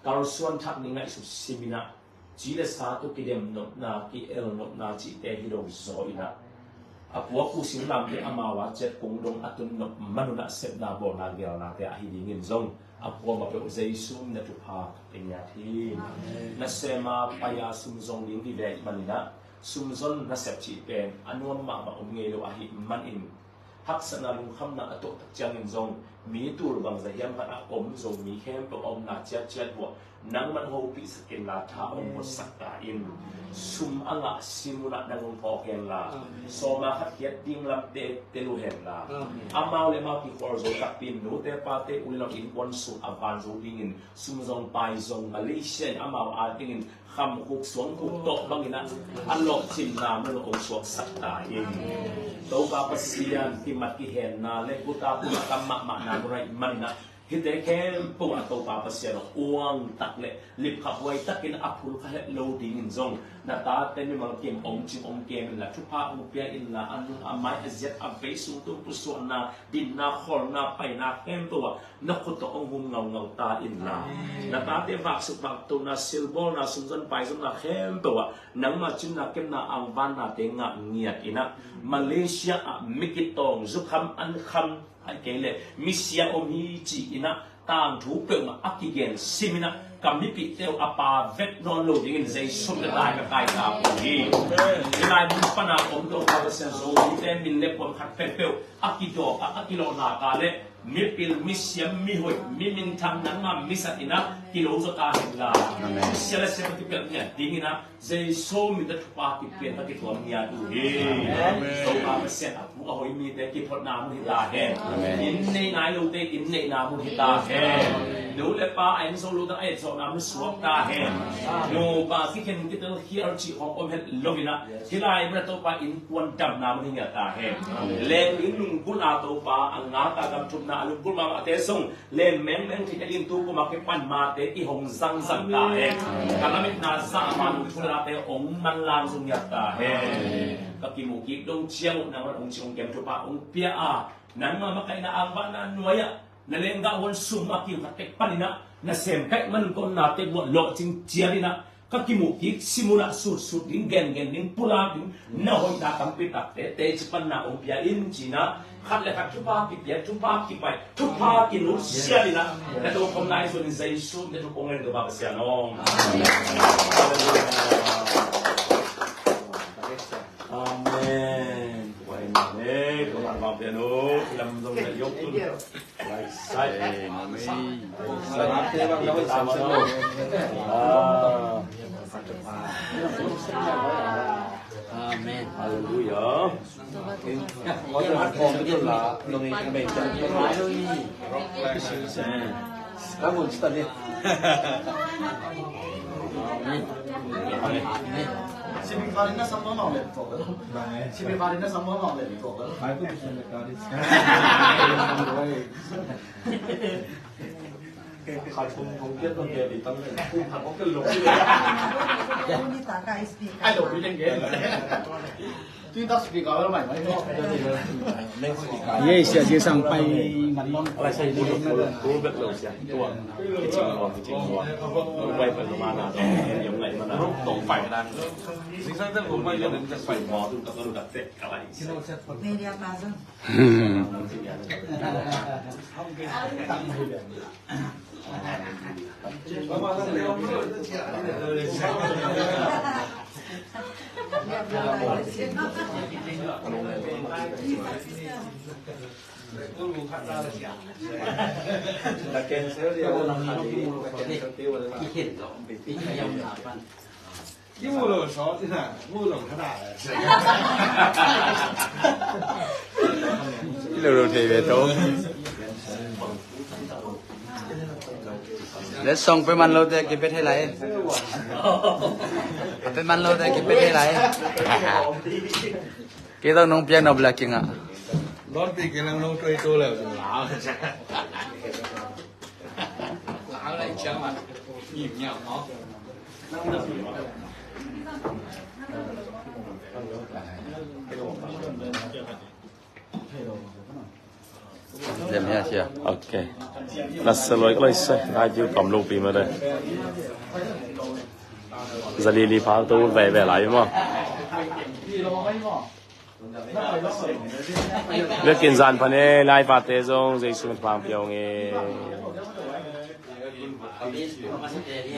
การส่วนทักนิ่งไงสุดซิมินะจีเลสาตุกิเดมนกนากิเอลนกนาจีเตฮิโรโซอินะอาพวกผู้สิงลำที่อามาวาเจ็ดกงดงอัตุนนกมนุษย์เสพนาโบนาเกลนาเตอหิดิ่งอินซงอาพวกมาเป็นเจสุมเนตุภาเป็นยาทีนัสเซมาปายาสุมซงลิงที่เวกมันนะสุมซนนัสเซปจีเป็นอนุมมาองเงโลอหิมันอินฮักษณะลุงคำนาอตุตักจังอินซงมีตัวบางใจยังพันอมซงมีเข้มตัวอมนาเจียเจียบัวนังมันโฮปิสกินลาท้าอมหมดสักตาอินสุมอังะซิมุนักนังพอเฮนลาโซมาขัดเย็ดดิ้งลำเตลูเฮนลาอามาเลมาพิคอร์โซตักปินโนเตปาเตอุลลังอินวันสุอาบานโซดิ้งอินสุมซงไปซงมาเลเซียอามาอาดิ้งอินคำหุกสวงหุกโตบางอินะอันหลอกจิมนามันองสวงสักตาอินโตปาปเซียนที่มัดกิเฮนนาเลกุตาปุกรรมมะนาบุไรมันนะฮิตเเข้มปุ่งอัตโตปาปเสียนอ้วงตักเละลิบขับไว้ตักกินอัพพุลขะโลดิ้งอินซงนาตาเต็มมังเกมองจิงองเกมละทุพาอุเปียอินละอันนุอาไมเอเซตอับเบสุตุปุสวนาดินนาขอลนาไปนาเข้มตัวนักขุดองหุมเงาตาอินละนาตาเตวักสุบักตัวนาซิลโบนาสุนจันไปสุนนาเข้มตัวนังมาจินนาเกมนาอังบานนาเตงะเงียดอินะมาเลเซียมิกิตองซุคัมอันคัมไอ้เกลเลมิเซียอมฮีจีอินะต่างถูกเปิดมาอักกิเกนซิมินะกำมิปิเตลอปาเวทนอนโลดิ้งใจสุดจะได้กับใครครับพี่ที่นายบุญปนาผมโดนพาเซนโซนี่แต่มินเล็บผมขัดเปลวอักกิโดอักกิโลนากาเล mi pil mi siam mi hoi mi min thang nang ma mi satina kilo zo ta hela sela se ti pel nya dingina zai so mi da pa ki pen ta ki thom nya tu he so ma se a pu a hoi mi te ki phot na mu ta he in nei ngai lo te in nei na mu ta he do le pa ai so lo ta ai so na mu suak ta he no pa ki ken ki tel hi ar chi hong om het lovina hilai bra to pa in kwan dam na mu nya ta he le in lung kun a to pa ang nga ta gam thum na lung kun ma te song le meng meng thi in tu ko ma ke pan ma te i hong zang zang ta he kalamit na sa ma lu thula te ong man lang sung nya ta he ka ki mu ki dong chiang na ma ong chiang kem tu pa ong pia a nan ma ma kai na ang ba na nuaya na lenga won sum ma ki tek panina na sem kai man kon na te bo lo ching chiarina ka ki mu ki simula sur sur ding gen gen ding pula ding na hoi da kam pi tak te chi pan na ong pia in china khat le khat chu pa ki pia chu pa ki pai chu pa ki nu chiarina na to kom nai so ni zai su ne to kong len do ba sia nong amen quay này các bạn vào tiền ô làm dòng để dốc luôn lại sai sai thế bằng nó làm sao amen hallelujah có thể học con cái là lòng người mình chân cái máy thôi các bạn study Sibikarina sama mau lihat kok. Sibikarina sama mau lihat kok. Aku bisa nekari. Khai không biết con kia thì tâm lên không thằng có cái lỗ Ai đâu biết đến cái. Tuy ta speaker nó mày Ye sia dia sampai malam.อะไรใช่ดูรู้แบบเราเสียตัวจริงหรอจริงหรอไปไปประมาณนั้นยังไงมันรูปตรงไฟนั้นสิ่งที่ต้องผมไม่ยังจะไฟหมอดูตะกุดักเสร็จอะไร Media casa. là kèn xéo đi ông làm gì tiêu rồiที่เห็นหรอเป็นที่พยายามหาปัน Cái mua lẩu xó thế nào? Mua lẩu khá đại. Cái lẩu thì về tốt. Để xong phải man lâu để kịp biết hay lại. Phải man lâu để kịp biết hay lại. Cái đó nông piano là kinh ạ. Đón thì cái năng nông chơi tôi là lão. lão lại chấm mặt nhịp nhàng nó Dèm nha chị ạ. Ok. Là sơ lối cái này ai chịu cầm lục đi mà đây. Giờ đi phá tôi về về lại đúng không? Biết kiên gian phần này lai phạt thế rồi dây xuống phàm phiêu nghe. dia masih dia